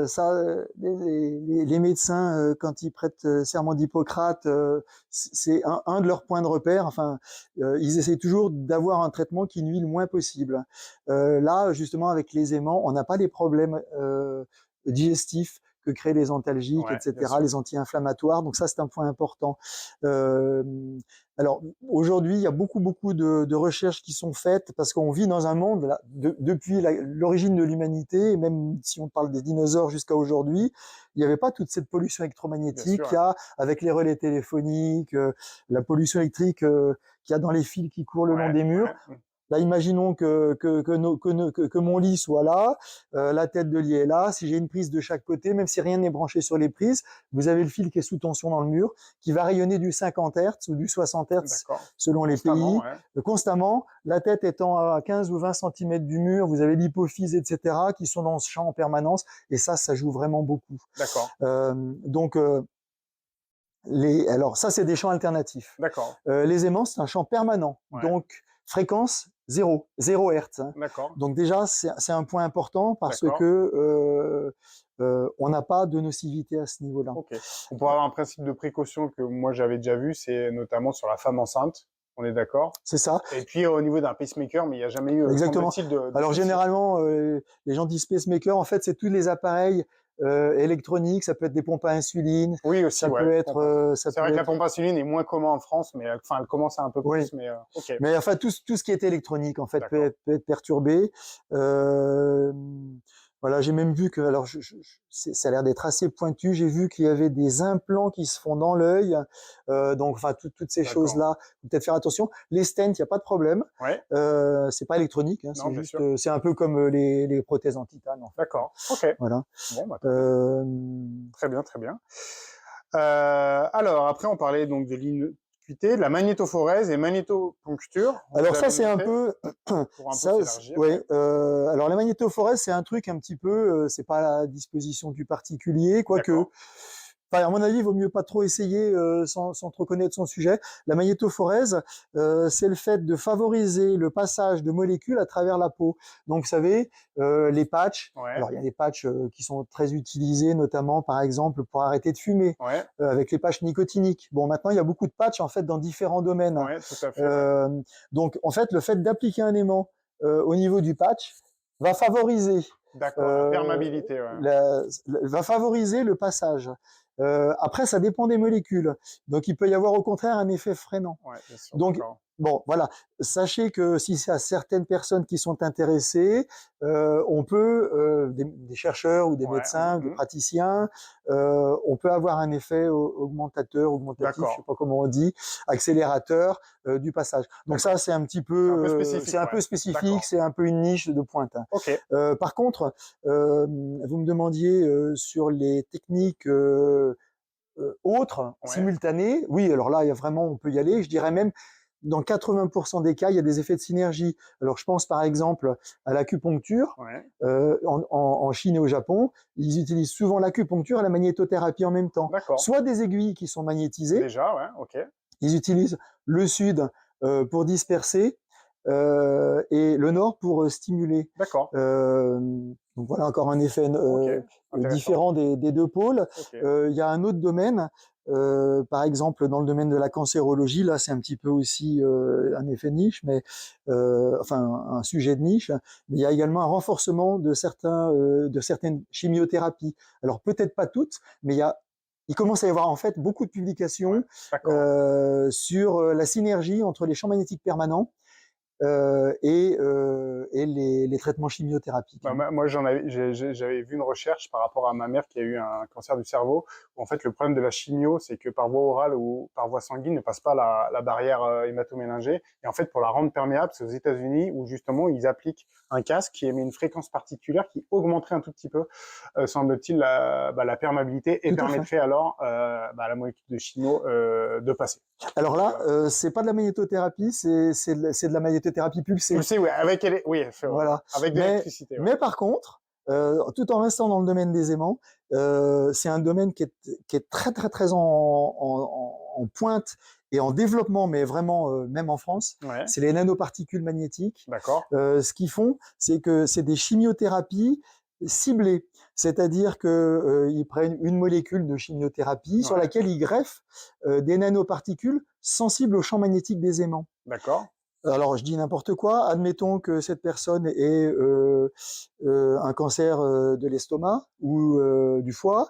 ça, les médecins, quand ils prêtent serment d'Hippocrate, c'est un de leurs points de repère. Enfin, ils essayent toujours d'avoir un traitement qui nuit le moins possible. Là, justement, avec les aimants, on n'a pas les problèmes digestifs que créent les antalgiques, ouais, bien etc., sûr. les anti-inflammatoires. Donc ça, c'est un point important. Euh, alors aujourd'hui, il y a beaucoup de recherches qui sont faites parce qu'on vit dans un monde là, depuis l'origine de l'humanité, et même si on parle des dinosaures jusqu'à aujourd'hui, il n'y avait pas toute cette pollution Bien électromagnétique qu'il y sûr. a avec les relais téléphoniques, la pollution électrique qu'il y a dans les fils qui courent le long Ouais, des murs. ouais. Là, imaginons que mon lit soit là, la tête de lit est là. Si j'ai une prise de chaque côté, même si rien n'est branché sur les prises, vous avez le fil qui est sous tension dans le mur, qui va rayonner du 50 Hz ou du 60 Hz D'accord. selon les Constamment, pays. ouais. Constamment, la tête étant à 15 ou 20 cm du mur, vous avez l'hypophyse, etc., qui sont dans ce champ en permanence. Et ça joue vraiment beaucoup. D'accord. Donc, alors ça, c'est des champs alternatifs. D'accord. Les aimants, c'est un champ permanent. Ouais. Donc, fréquence 0 Hz. D'accord. Donc déjà, c'est un point important parce D'accord. que on n'a pas de nocivité à ce niveau-là. Ok. On pourrait avoir un principe de précaution que moi j'avais déjà vu, c'est notamment sur la femme enceinte. On est d'accord. C'est ça. Et puis au niveau d'un pacemaker, mais il n'y a jamais eu, Exactement. semble-t-il, de Alors souci. généralement, les gens disent pacemaker, en fait, c'est tous les appareils électroniques, ça peut être des pompes à insuline, Oui, aussi, ça ouais. peut être, ça C'est peut vrai que la être, pompe à insuline est moins commune en France, mais enfin, elle commence à un peu oui. plus, mais ok, Mais enfin, tout ce qui est électronique, en fait, d'accord. peut être perturbé. Euh, voilà, j'ai même vu que, alors, ça a l'air d'être assez pointu. J'ai vu qu'il y avait des implants qui se font dans l'œil. Donc, enfin, toutes ces D'accord. choses-là, faut peut-être faire attention. Les stents, il n'y a pas de problème. Ouais, C'est pas électronique, hein, non, c'est bien juste, sûr. c'est un peu comme les prothèses en titane, en fait. D'accord. Ok. Voilà. Bon, bah, très bien. Euh, Très bien, très bien. Alors, après, on parlait donc de l'innocuité, de la magnétophorèse et magnétoponcture. Vous alors ça, avez c'est un noté peu, pour un peu ça, s'élargir, ouais. ouais. Alors la magnétophorèse, c'est un truc un petit peu, c'est pas à la disposition du particulier, quoique. D'accord. Enfin, à mon avis, il vaut mieux pas trop essayer sans trop connaître son sujet. La magnétophorèse, c'est le fait de favoriser le passage de molécules à travers la peau. Donc, vous savez, les patchs. Ouais, Alors, il y a des patchs qui sont très utilisés, notamment, par exemple, pour arrêter de fumer, ouais, avec les patchs nicotiniques. Bon, maintenant, il y a beaucoup de patchs en fait dans différents domaines. ouais, tout à fait, ouais. Euh, donc, en fait, le fait d'appliquer un aimant au niveau du patch va favoriser D'accord, la euh, perméabilité, ouais. va favoriser le passage. Après, ça dépend des molécules. Donc, il peut y avoir au contraire un effet freinant. Ouais, bien sûr, Donc, d'accord. bon, voilà. Sachez que si c'est à certaines personnes qui sont intéressées, on peut, des chercheurs ou des Ouais, médecins, des praticiens, on peut avoir un effet augmentatif, je sais d'accord, pas comment on dit, accélérateur du passage. Donc ça, d'accord. C'est un peu c'est spécifique, un ouais. peu spécifique, D'accord. c'est un peu une niche de pointe. Ok, Par contre, vous me demandiez sur les techniques autres, ouais, simultanées. Oui, alors là, il y a vraiment, on peut y aller. Je dirais même, dans 80% des cas, il y a des effets de synergie. Alors, je pense par exemple à l'acupuncture. ouais, En Chine et au Japon, ils utilisent souvent l'acupuncture et la magnétothérapie en même temps. d'accord. Soit des aiguilles qui sont magnétisées, Déjà, ouais, ok, ils utilisent le sud pour disperser et le nord pour stimuler. d'accord, Euh, donc voilà encore un effet ok, intéressant, différent des deux pôles. ok, Il y a un autre domaine, par exemple dans le domaine de la cancérologie, là c'est un petit peu aussi un effet niche, mais enfin un sujet de niche. Mais il y a également un renforcement de certaines chimiothérapies. Alors peut-être pas toutes, mais il commence à y avoir en fait beaucoup de ouais, publications d'accord. sur la synergie entre les champs magnétiques permanents et les traitements chimiothérapiques. Bah, Hein. moi, j'avais vu une recherche par rapport à ma mère qui a eu un cancer du cerveau, où en fait, le problème de la chimio, c'est que par voie orale ou par voie sanguine ne passe pas la barrière hématoméningée. Et en fait, pour la rendre perméable, c'est aux États-Unis où justement, ils appliquent un casque qui émet une fréquence particulière qui augmenterait un tout petit peu, semble-t-il, la perméabilité et Tout à fait. permettrait alors à la molécule de chimio de passer. Alors Donc, là, c'est pas de la magnétothérapie, c'est de la magnétothérapie tu le pulsée. sais, ouais, oui, c'est vrai, Voilà. avec de l'électricité, ouais. Mais par contre, tout en restant dans le domaine des aimants, c'est un domaine qui est très très très en pointe et en développement, mais vraiment même en France. Ouais, C'est les nanoparticules magnétiques. d'accord, Ce qu'ils font, c'est que c'est des chimiothérapies ciblées, c'est-à-dire que ils prennent une molécule de chimiothérapie sur ouais, laquelle ils greffent des nanoparticules sensibles au champ magnétique des aimants. d'accord, Alors, je dis n'importe quoi. Admettons que cette personne ait un cancer de l'estomac ou du foie.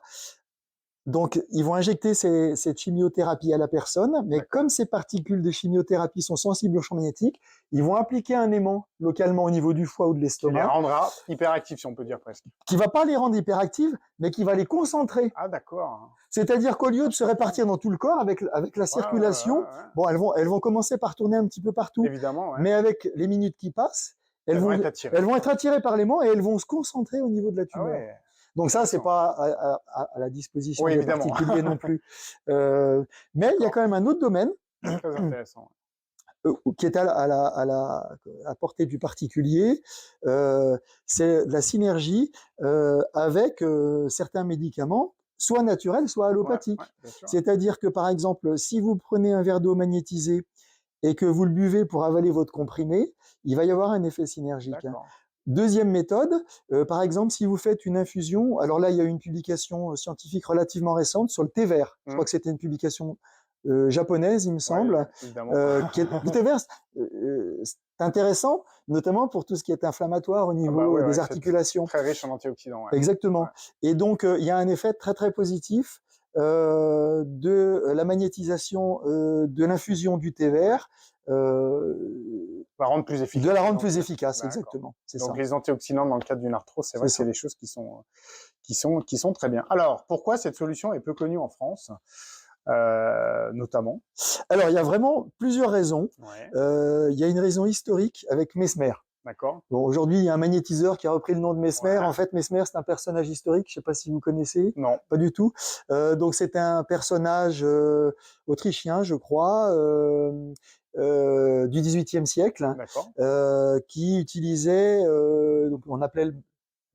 Donc, ils vont injecter cette chimiothérapie à la personne, mais d'accord. comme ces particules de chimiothérapie sont sensibles au champ magnétique, ils vont appliquer un aimant localement au niveau du foie ou de Qui les l'estomac, rendra hyperactifs, si on peut dire presque. qui va pas les rendre hyperactives, mais qui va les concentrer. Ah, d'accord. C'est-à-dire qu'au lieu Ah, de je se comprends. répartir dans tout le corps avec la Ouais, ouais, ouais, circulation, ouais. bon, elles vont commencer par tourner un petit peu partout, Évidemment, ouais. mais avec les minutes qui passent, Elles vont être attirées. elles vont être attirées par l'aimant et elles vont se concentrer au niveau de la Ah tumeur. ouais, Donc ça, c'est intéressant. pas à la disposition Oui, des évidemment. particuliers non plus. Mais il y a D'accord. quand même un autre domaine Très intéressant. qui est à portée du particulier, c'est la synergie avec certains médicaments, soit naturels, soit Ouais, ouais, allopathiques. bien sûr. C'est-à-dire que, par exemple, si vous prenez un verre d'eau magnétisée et que vous le buvez pour avaler votre comprimé, il va y avoir un effet synergique. Hein. D'accord. Deuxième méthode, par exemple, si vous faites une infusion, alors là, il y a une publication scientifique relativement récente sur le thé vert. Je crois que c'était une publication japonaise, il me Ouais, semble. évidemment. Le thé vert, c'est intéressant, notamment pour tout ce qui est inflammatoire au niveau ouais, des c'est articulations. très riche en antioxydants. Ouais. Exactement. Ouais. Et donc, il y a un effet très très positif de la magnétisation de l'infusion du thé vert, La rendre plus efficace. de la rendre plus efficace, D'accord. exactement. C'est Donc ça. les antioxydants dans le cadre d'une arthrose, c'est vrai que C'est c'est ça. des choses qui sont très bien. Alors, pourquoi cette solution est peu connue en France, notamment? Alors, il y a vraiment plusieurs raisons. Ouais, Il y a une raison historique avec Mesmer. d'accord. Bon, aujourd'hui, il y a un magnétiseur qui a repris le nom de Mesmer. Ouais. En fait, Mesmer, c'est un personnage historique. Je ne sais pas si vous connaissez. Non. Pas du tout. Donc, c'est un personnage autrichien, je crois, du XVIIIe siècle, D'accord. qui utilisait, donc on appelait,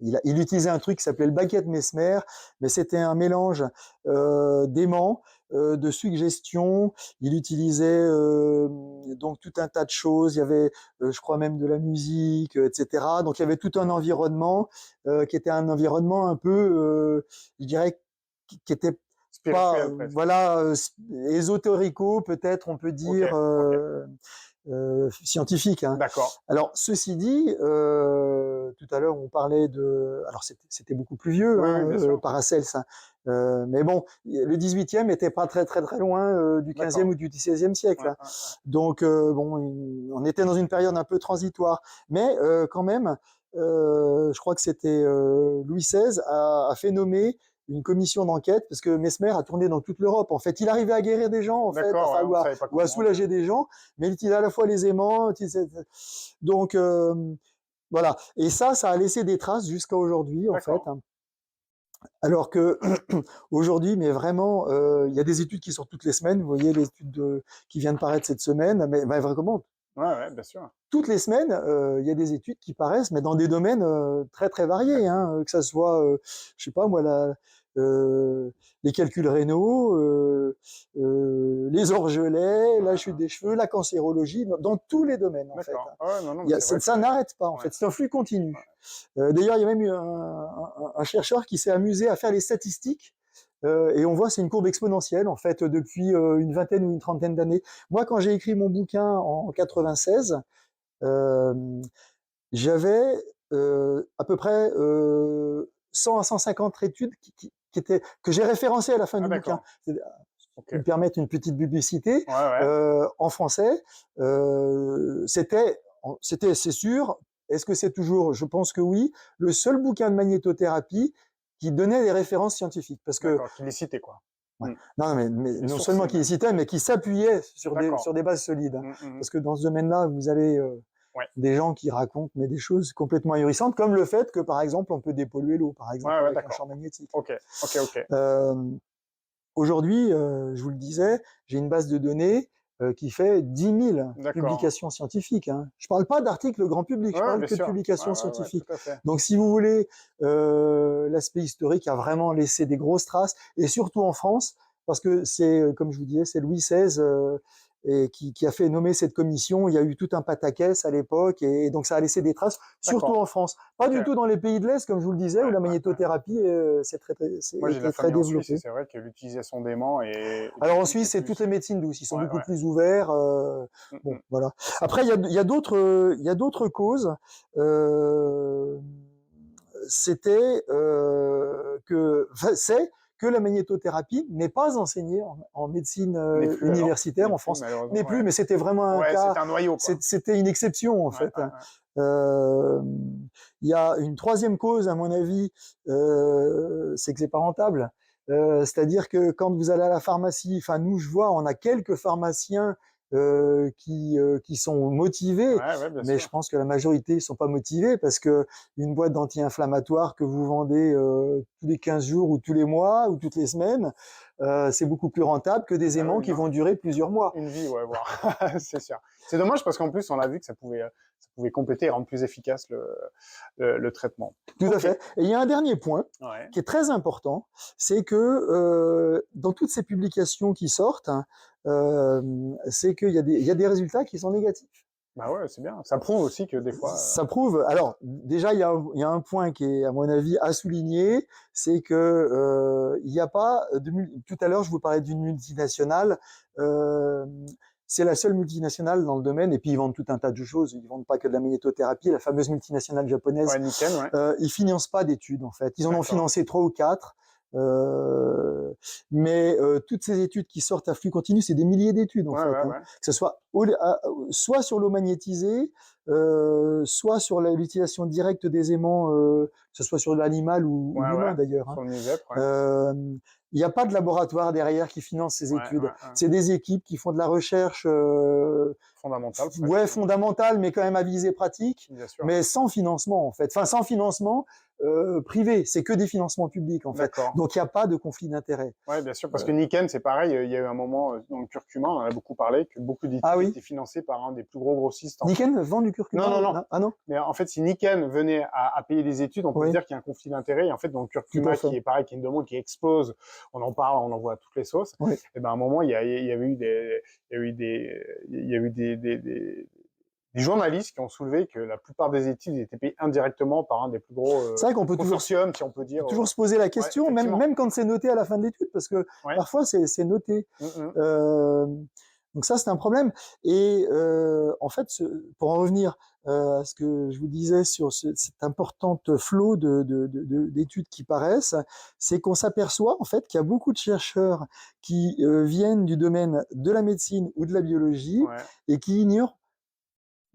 il utilisait un truc qui s'appelait le baguette Mesmer, mais c'était un mélange d'aimant, de suggestions. Il utilisait donc tout un tas de choses. Il y avait, je crois même de la musique, etc. Donc il y avait tout un environnement qui était un environnement un peu, je dirais, qui était pas, Spirituel presque. voilà, ésotérico, peut-être, on peut dire. Ok. Scientifique. Hein. D'accord. Alors, ceci dit, tout à l'heure, on parlait de... Alors, c'était beaucoup plus vieux, Oui, hein, oui, bien sûr. Paracels. Hein. Mais bon, le 18e était pas très, très, très loin du 15e ou du 16e siècle. Ouais, Hein. Donc, bon, on était dans une période un peu transitoire. Mais quand même, je crois que c'était Louis XVI a fait nommer une commission d'enquête, parce que Mesmer a tourné dans toute l'Europe. En fait, il arrivait à guérir des gens, en fait, enfin, ou à soulager des gens, mais il utilisait à la fois les aimants. Donc, voilà. Et ça a laissé des traces jusqu'à aujourd'hui, en fait. Hein. Alors que aujourd'hui, mais vraiment, il y a des études qui sortent toutes les semaines. Vous voyez les études qui viennent de paraître cette semaine, mais vraiment, ouais, bien sûr. Toutes les semaines, il y a des études qui paraissent, mais dans des domaines très très variés, hein, que ça soit, je sais pas moi, les calculs rénaux, les orgelets, la chute des cheveux, la cancérologie, dans tous les domaines en fait. Ouais, non, Ça n'arrête pas en fait, c'est un flux continu. D'ailleurs, il y a même eu un chercheur qui s'est amusé à faire les statistiques. Et on voit c'est une courbe exponentielle en fait depuis une vingtaine ou une trentaine d'années. Moi, quand j'ai écrit mon bouquin en 96, j'avais à peu près 100 à 150 études que j'ai référencées à la fin du bouquin. Qui me permettent une petite publicité. En français, c'est sûr. Est-ce que c'est toujours? Je pense que oui. Le seul bouquin de magnétothérapie qui donnait des références scientifiques. Parce que, qui les citait, quoi. Ouais. Non, mais non seulement qui les citait, mais qui s'appuyait sur des bases solides. Parce que dans ce domaine-là, vous avez des gens qui racontent mais des choses complètement ahurissantes, comme le fait que, par exemple, on peut dépolluer l'eau, par exemple, avec un champ magnétique. Aujourd'hui, je vous le disais, j'ai une base de données qui fait 10 000 publications scientifiques. Hein. Je parle pas d'articles grand public, je parle que de publications scientifiques. Donc, si vous voulez, l'aspect historique a vraiment laissé des grosses traces, et surtout en France, parce que c'est, comme je vous disais, c'est Louis XVI et qui a fait nommer cette commission. Il y a eu tout un pataquès à l'époque, et donc ça a laissé des traces, surtout en France. Pas du tout dans les pays de l'Est, comme je vous le disais, où la magnétothérapie c'est très développé. C'est vrai que l'utilisation d'aimants est... Alors en Suisse, c'est toutes les médecines douces, ils sont beaucoup plus ouverts. Bon, voilà. Après, il y a d'autres causes. C'était que la magnétothérapie n'est pas enseignée en médecine universitaire en France. N'est plus, mais c'était vraiment un cas. C'était un noyau, quoi. C'était une exception, en fait. Il y a une troisième cause, à mon avis, c'est que c'est pas rentable. C'est-à-dire que quand vous allez à la pharmacie, enfin nous, je vois, on a quelques pharmaciens qui sont motivés, mais je pense que la majorité ne sont pas motivés, parce que une boîte d'anti-inflammatoires que vous vendez tous les 15 jours ou tous les mois ou toutes les semaines, c'est beaucoup plus rentable que des aimants qui vont durer plusieurs mois. Une vie, voir. C'est sûr. C'est dommage parce qu'en plus, on a vu que ça pouvait compléter et rendre plus efficace le traitement. Tout à fait. Et il y a un dernier point qui est très important, c'est que dans toutes ces publications qui sortent, c'est qu'il y a des résultats qui sont négatifs. Bah ouais, c'est bien. Ça prouve aussi que des fois... Ça prouve... Alors, déjà, il y a un point qui est, à mon avis, à souligner, c'est que il n'y a pas... Tout à l'heure, je vous parlais d'une multinationale. c'est la seule multinationale dans le domaine, et puis ils vendent tout un tas de choses, ils vendent pas que de la magnétothérapie, la fameuse multinationale japonaise, Ouais, Nikken, ouais. ils financent pas d'études en fait, ils en ont D'accord. financé 3 ou 4, mais toutes ces études qui sortent à flux continu, c'est des milliers d'études en Ouais, fait, ouais, hein. ouais. Que ce soit soit sur l'eau magnétisée, soit sur l'utilisation directe des aimants, que ce soit sur l'animal ou Ouais, l'humain ouais. d'ailleurs, hein. Sur le Nuzep, ouais. Il n'y a pas de laboratoire derrière qui finance ces Ouais, études. ouais, ouais. C'est des équipes qui font de la recherche, Fondamental, ouais, presque. fondamentale, mais quand même à visée pratique, Bien sûr. mais sans financement en fait. Enfin, sans financement privé, c'est que des financements publics en fait. D'accord. Donc il n'y a pas de conflit d'intérêts. Ouais, bien sûr, parce que Nikken, c'est pareil, il y a eu un moment dans le curcuma, on en a beaucoup parlé, que beaucoup Ah d'études oui, étaient financées par un des plus gros grossistes en Nikken vend du curcuma? Non, non, non. Ah non? Mais en fait, si Nikken venait à payer des études, on peut se Oui, dire qu'il y a un conflit d'intérêts. Et en fait, dans le tout à curcuma, fait. qui est pareil, qui est une demande qui explose, on en parle, on en voit à toutes les sauces. Oui. Et ben, à un moment, il y avait eu des journalistes qui ont soulevé que la plupart des études étaient payées indirectement par un des plus gros C'est vrai qu'on peut consortiums, si on peut dire. toujours se poser la Ouais, question, effectivement. même quand c'est noté à la fin de l'étude, parce que Ouais. parfois c'est noté. Mm-hmm. Donc ça, c'est un problème. Et en fait, pour en revenir à ce que je vous disais sur cette importante flot d'études qui paraissent, c'est qu'on s'aperçoit en fait qu'il y a beaucoup de chercheurs qui viennent du domaine de la médecine ou de la biologie Ouais. et qui ignorent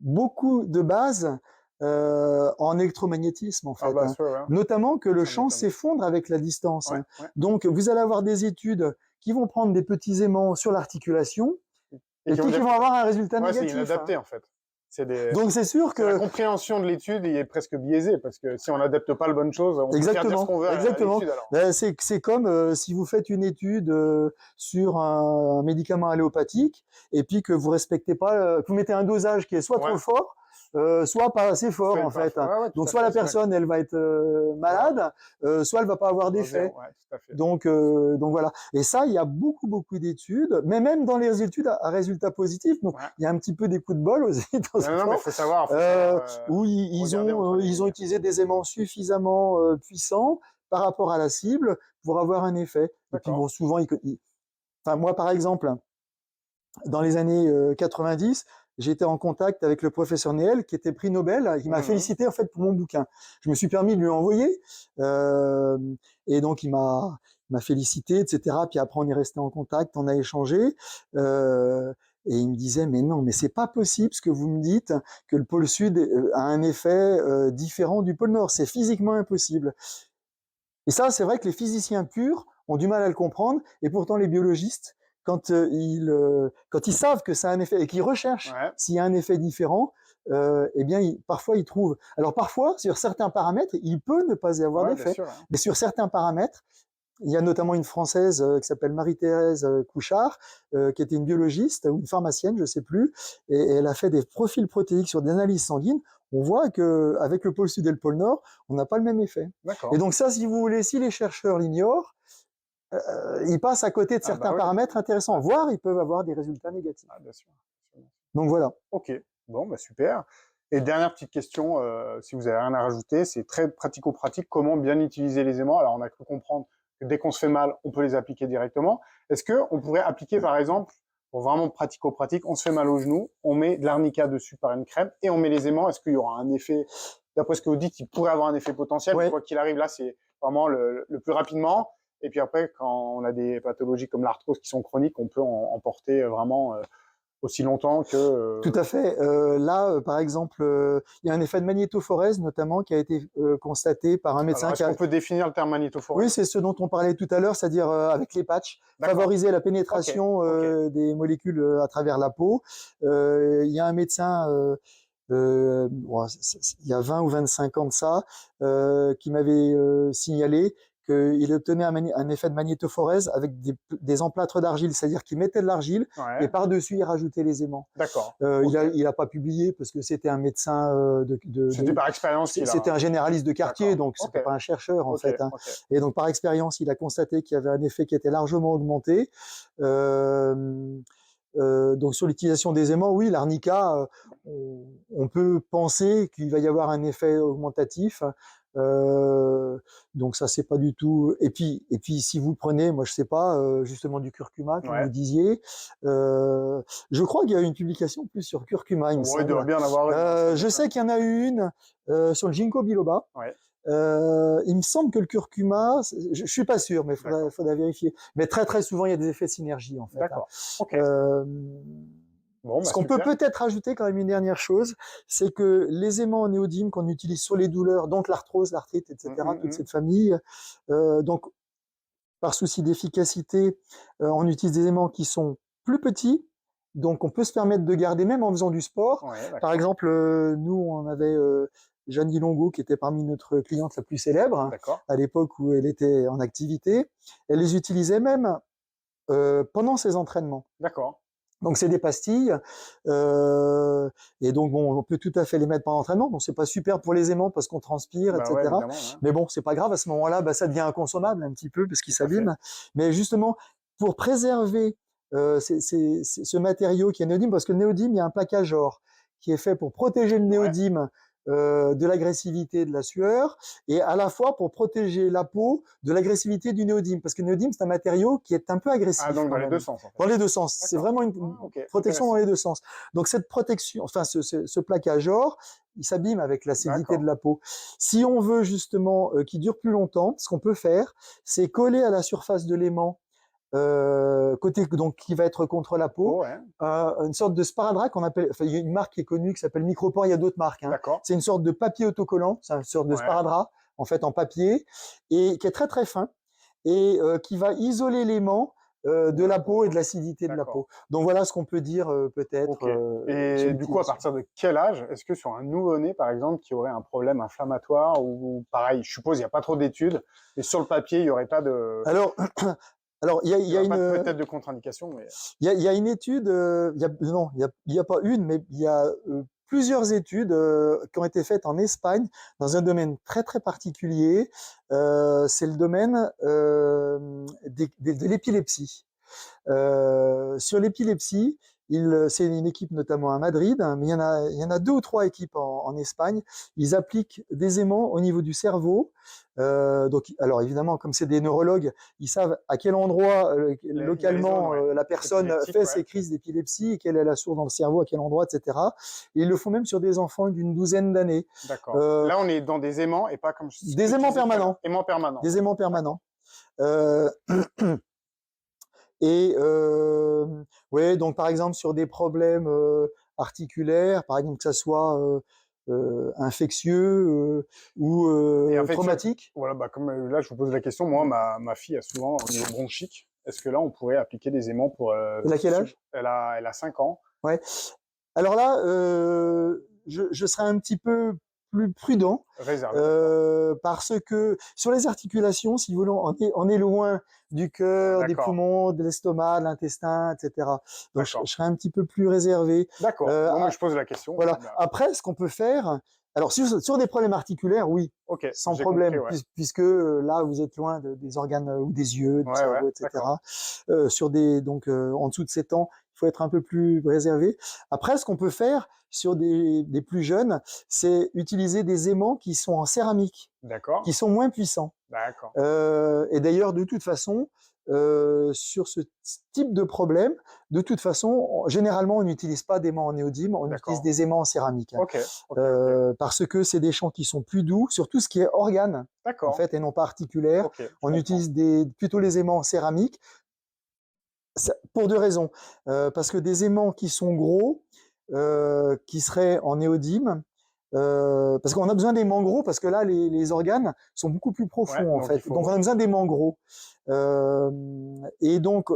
beaucoup de bases en électromagnétisme en fait, Ah bah, hein. sûr, ouais. Notamment que le Ça champ m'étonne. s'effondre avec la distance, Ouais, hein. ouais. Donc vous allez avoir des études qui vont prendre des petits aimants sur l'articulation Et et qui vont puis qui dire vont avoir un résultat ouais, c'est négatif, hein. inadapté, en fait. Donc c'est sûr La que compréhension de l'étude est presque biaisée, parce que si on n'adapte pas la bonne chose, on peut faire dire ce qu'on veut à exactement. l'étude, alors. Ben, c'est comme si vous faites une étude sur un médicament allopathique et puis que vous respectez pas, que vous mettez un dosage qui est soit trop Ouais, fort, soit pas assez fort en fait, hein. ouais, ouais, tout Donc à soit fait, la c'est vrai. personne elle va être malade, soit elle va pas avoir d'effet. Ouais, tout à fait. Donc voilà. Et ça, il y a beaucoup d'études, mais même dans les études à résultats positifs. Donc Ouais. il y a un petit peu des coups de bol aussi de temps en Non, mais temps, il faut savoir, où ils regarder entre les ont lignes. utilisé des aimants suffisamment puissants par rapport à la cible pour avoir un effet. Et puis D'accord. bon, souvent, enfin moi par exemple, dans les années 90, j'étais en contact avec le professeur Néel, qui était prix Nobel. Il m'a félicité en fait pour mon bouquin. Je me suis permis de lui envoyer, et donc il m'a félicité, etc. Puis après on est resté en contact, on a échangé. Et il me disait mais non, mais c'est pas possible ce que vous me dites que le pôle sud a un effet différent du pôle nord. C'est physiquement impossible. Et ça, c'est vrai que les physiciens purs ont du mal à le comprendre, et pourtant les biologistes, quand ils savent que ça a un effet et qu'ils recherchent Ouais. s'il y a un effet différent, eh bien, parfois ils trouvent. Alors parfois, sur certains paramètres, il peut ne pas y avoir Ouais, bien d'effet, sûr, hein. mais sur certains paramètres, il y a notamment une Française qui s'appelle Marie-Thérèse Couchard, qui était une biologiste ou une pharmacienne, je sais plus, et elle a fait des profils protéiques sur des analyses sanguines. On voit que avec le pôle sud et le pôle nord, on n'a pas le même effet. D'accord. Et donc ça, si vous voulez, si les chercheurs l'ignorent, ils passent à côté de Ah, bah certains oui. paramètres intéressants, voire ils peuvent avoir des résultats négatifs. Ah, bien sûr. Donc voilà. Ok. Bon, bah super. Et dernière petite question, si vous avez rien à rajouter, c'est très pratico-pratique. Comment bien utiliser les aimants? Alors, on a cru comprendre que dès qu'on se fait mal, on peut les appliquer directement. Est-ce que on pourrait appliquer, par exemple, pour vraiment pratico-pratique, on se fait mal au genou, on met de l'arnica dessus par une crème et on met les aimants. Est-ce qu'il y aura un effet? D'après ce que vous dites, il pourrait avoir un effet potentiel. Ouais. Quoi qu'il arrive, là, c'est vraiment le plus rapidement. Et puis après, quand on a des pathologies comme l'arthrose qui sont chroniques, on peut en porter vraiment aussi longtemps que... Tout à fait. Là, par exemple, il y a un effet de magnétophorèse, notamment, qui a été constaté par un médecin Alors, est-ce qu'on peut définir le terme magnétophorèse? Oui, c'est ce dont on parlait tout à l'heure, c'est-à-dire avec les patchs, D'accord. favoriser la pénétration Ok. des molécules à travers la peau. Il y a un médecin, bon, il y a 20 ou 25 ans de ça, qui m'avait signalé qu'il obtenait un effet de magnétophorèse avec des emplâtres d'argile, c'est-à-dire qu'il mettait de l'argile Ouais. et par-dessus il rajoutait les aimants. D'accord. Il a pas publié parce que c'était un médecin C'était par expérience qu'il a... C'était un généraliste de quartier, donc c'était pas un chercheur en fait, hein. Et donc par expérience, il a constaté qu'il y avait un effet qui était largement augmenté. Donc sur l'utilisation des aimants, oui, l'arnica, on peut penser qu'il va y avoir un effet augmentatif. Donc ça c'est pas du tout. Et puis si vous prenez, moi je sais pas, justement du curcuma comme vous disiez, je crois qu'il y a une publication plus sur curcuma, il me Il doit semble. bien en avoir une. Je sais qu'il y en a une sur le ginkgo biloba. Ouais. Il me semble que le curcuma, je suis pas sûr, mais faudra vérifier. Mais très très souvent il y a des effets de synergie en fait. D'accord. Ok. Bon, Ce qu'on peut peut-être ajouter quand même une dernière chose, c'est que les aimants néodymes qu'on utilise sur les douleurs, donc l'arthrose, l'arthrite, etc., toute cette famille, donc par souci d'efficacité, on utilise des aimants qui sont plus petits, donc on peut se permettre de garder même en faisant du sport. Par exemple, nous on avait Jeanne Longo qui était parmi notre cliente la plus célèbre à l'époque où elle était en activité. Elle les utilisait même pendant ses entraînements. D'accord. Donc c'est des pastilles, et donc bon, on peut tout à fait les mettre pendant l'entraînement. Bon, c'est pas super pour les aimants parce qu'on transpire, etc. Ouais. Mais bon, c'est pas grave. À ce moment-là, ça devient inconsommable un petit peu parce qu'il s'abîme. Mais justement, pour préserver ce matériau qui est néodyme, parce que le néodyme, il y a un plaquage or qui est fait pour protéger le néodyme de l'agressivité de la sueur et à la fois pour protéger la peau de l'agressivité du néodyme, parce que le néodyme c'est un matériau qui est un peu agressif. Ah, donc dans les deux sens. En fait. Dans les deux sens, c'est vraiment une protection dans les deux sens. Donc cette protection, enfin ce plaquage or, il s'abîme avec l'acidité de la peau. Si on veut justement qu'il dure plus longtemps, ce qu'on peut faire, c'est coller à la surface de l'aimant côté donc qui va être contre la peau, une sorte de sparadrap qu'on appelle, enfin il y a une marque qui est connue qui s'appelle Micropore, il y a d'autres marques. C'est une sorte de papier autocollant, c'est une sorte de sparadrap en fait en papier et qui est très très fin et qui va isoler l'aimant de la peau et de l'acidité de la peau. Donc voilà ce qu'on peut dire peut-être. Et du coup, à partir de quel âge est-ce que sur un nouveau-né, par exemple, qui aurait un problème inflammatoire ou pareil, je suppose il n'y a pas trop d'études, mais sur le papier il n'y aurait pas de. Alors, il y a une peut-être de contre-indication, mais il y a une étude, il y a pas une, mais il y a plusieurs études qui ont été faites en Espagne dans un domaine très très particulier. C'est le domaine de l'épilepsie. Sur l'épilepsie, c'est une équipe notamment à Madrid, mais il y en a 2 ou 3 équipes en Espagne. Ils appliquent des aimants au niveau du cerveau. Donc, alors évidemment, comme c'est des neurologues, ils savent à quel endroit localement la personne fait ses crises d'épilepsie et quelle est la source dans le cerveau, à quel endroit, etc. Et ils le font même sur des enfants d'une douzaine d'années. D'accord. Là, on est dans des aimants et pas comme des aimants permanents. Aimants permanents. Des aimants permanents. Et ouais, donc par exemple sur des problèmes articulaires, par exemple que ça soit infectieux ou traumatique. Voilà, comme là je vous pose la question, moi ma fille a souvent au niveau bronchique. Est-ce que là on pourrait appliquer des aimants pour Elle a quel âge? Elle a 5 ans. Ouais. Alors là, je serais un petit peu plus prudent parce que sur les articulations, si vous voulez, on est loin du cœur, des poumons, de l'estomac, de l'intestin, etc. Donc je serais un petit peu plus réservé. D'accord. Moi je pose la question. Voilà. Après, ce qu'on peut faire, alors sur des problèmes articulaires, oui, sans problème, puisque là vous êtes loin des organes ou des yeux, du cerveau, etc. Sur des en dessous de 7 ans, il faut être un peu plus réservé. Après, ce qu'on peut faire sur des plus jeunes, c'est utiliser des aimants qui sont en céramique, qui sont moins puissants. Et d'ailleurs, de toute façon, sur ce type de problème, de toute façon, généralement, on n'utilise pas d'aimants en néodyme, on utilise des aimants en céramique. Parce que c'est des champs qui sont plus doux, sur tout ce qui est organe, en fait, et non pas articulaire. On utilise plutôt les aimants en céramique. Pour 2 raisons. Parce que des aimants qui sont gros, qui seraient en néodyme, parce qu'on a besoin d'aimants gros, parce que là, les organes sont beaucoup plus profonds, en fait. Donc, on a besoin d'aimants gros. Et donc,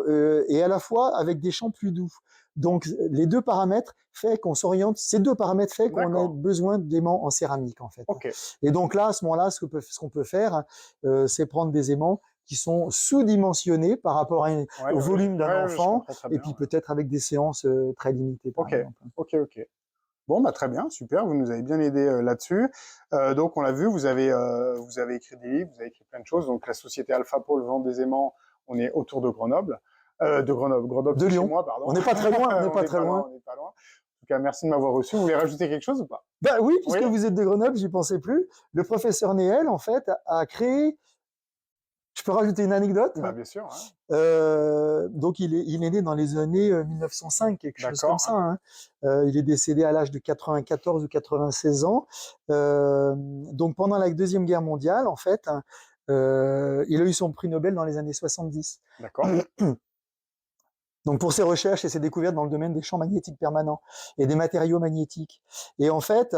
et à la fois avec des champs plus doux. Donc, les 2 paramètres fait qu'on s'oriente, ces 2 paramètres fait qu'on a besoin d'aimants en céramique, en fait. Et donc là, à ce moment-là, ce qu'on peut faire, c'est prendre des aimants qui sont sous-dimensionnés par rapport au volume d'un enfant, et puis peut-être avec des séances très limitées, par exemple. Ok. Bon, très bien, super, vous nous avez bien aidé là-dessus. Donc, on l'a vu, vous avez écrit des livres, vous avez écrit plein de choses. Donc, la société Alpha Pôle vend des aimants, on est autour de Grenoble. De Lyon. Chez moi, pardon. On n'est pas très loin, on n'est pas loin. tout cas, merci de m'avoir reçu. Vous voulez rajouter quelque chose ou pas? Bah oui, puisque Oui. vous êtes de Grenoble, j'y pensais plus. Le professeur Néel, en fait, a créé. Je peux rajouter une anecdote? Bah, bien sûr, hein. Donc il est né dans les années 1905, quelque chose comme D'accord, ça. hein. Hein. Il est décédé à l'âge de 94 ou 96 ans. Donc pendant la Deuxième Guerre mondiale, en fait, hein, il a eu son prix Nobel dans les années 70. D'accord, Donc pour ses recherches et ses découvertes dans le domaine des champs magnétiques permanents et des matériaux magnétiques. Et en fait,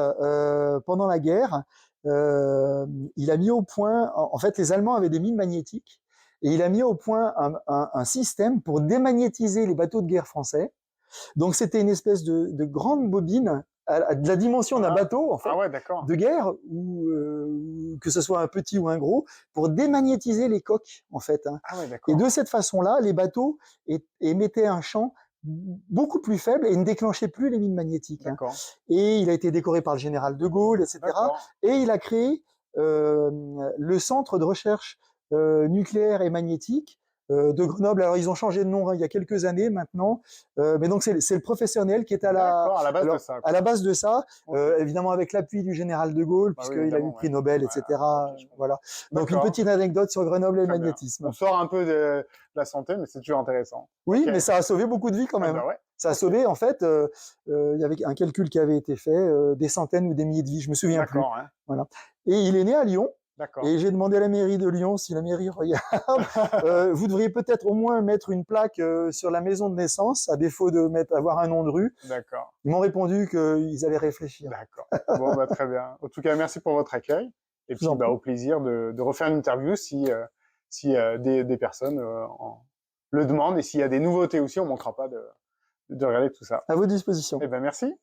pendant la guerre, euh, il a mis au point, en fait, les Allemands avaient des mines magnétiques et il a mis au point un système pour démagnétiser les bateaux de guerre français. Donc c'était une espèce de grande bobine de la dimension d'un ah, bateau, en fait, ah ouais, d'accord. de guerre, ou que ce soit un petit ou un gros, pour démagnétiser les coques, en fait. Hein. Ah ouais, Et d'accord, de cette façon-là, les bateaux émettaient un champ beaucoup plus faible et ne déclenchaient plus les mines magnétiques. Hein. d'accord, Et il a été décoré par le général de Gaulle, etc. d'accord. Et il a créé euh, le centre de recherche nucléaire et magnétique de Grenoble. Alors ils ont changé de nom, hein, il y a quelques années maintenant, mais donc c'est le professeur Néel qui est D'accord, à la base de ça, à quoi. la base de ça, Ok. évidemment avec l'appui du général de Gaulle, Bah oui, puisqu'il a eu le évidemment, ouais. prix Nobel, Ouais, etc. ok, je comprends. Voilà. Donc une D'accord, petite anecdote sur Grenoble et le très bien. On magnétisme. sort un peu de la santé, mais c'est toujours intéressant. Oui, Ok. mais ça a sauvé beaucoup de vies quand Ah même. bah ouais. Ça a Ok. sauvé, en fait, il y avait un calcul qui avait été fait, des centaines ou des milliers de vies, je me souviens plus. D'accord, hein. Voilà. Et il est né à Lyon. D'accord. Et j'ai demandé à la mairie de Lyon, si la mairie regarde, vous devriez peut-être au moins mettre une plaque sur la maison de naissance, à défaut de avoir un nom de rue. D'accord. Ils m'ont répondu qu'ils allaient réfléchir. D'accord. Bon, bah, très bien. En tout cas, merci pour votre accueil. Et Je vous puis, en bah, prie. au plaisir de refaire une interview si des personnes le demandent. Et s'il y a des nouveautés aussi, on manquera pas de regarder tout ça. À votre disposition. Eh ben, merci.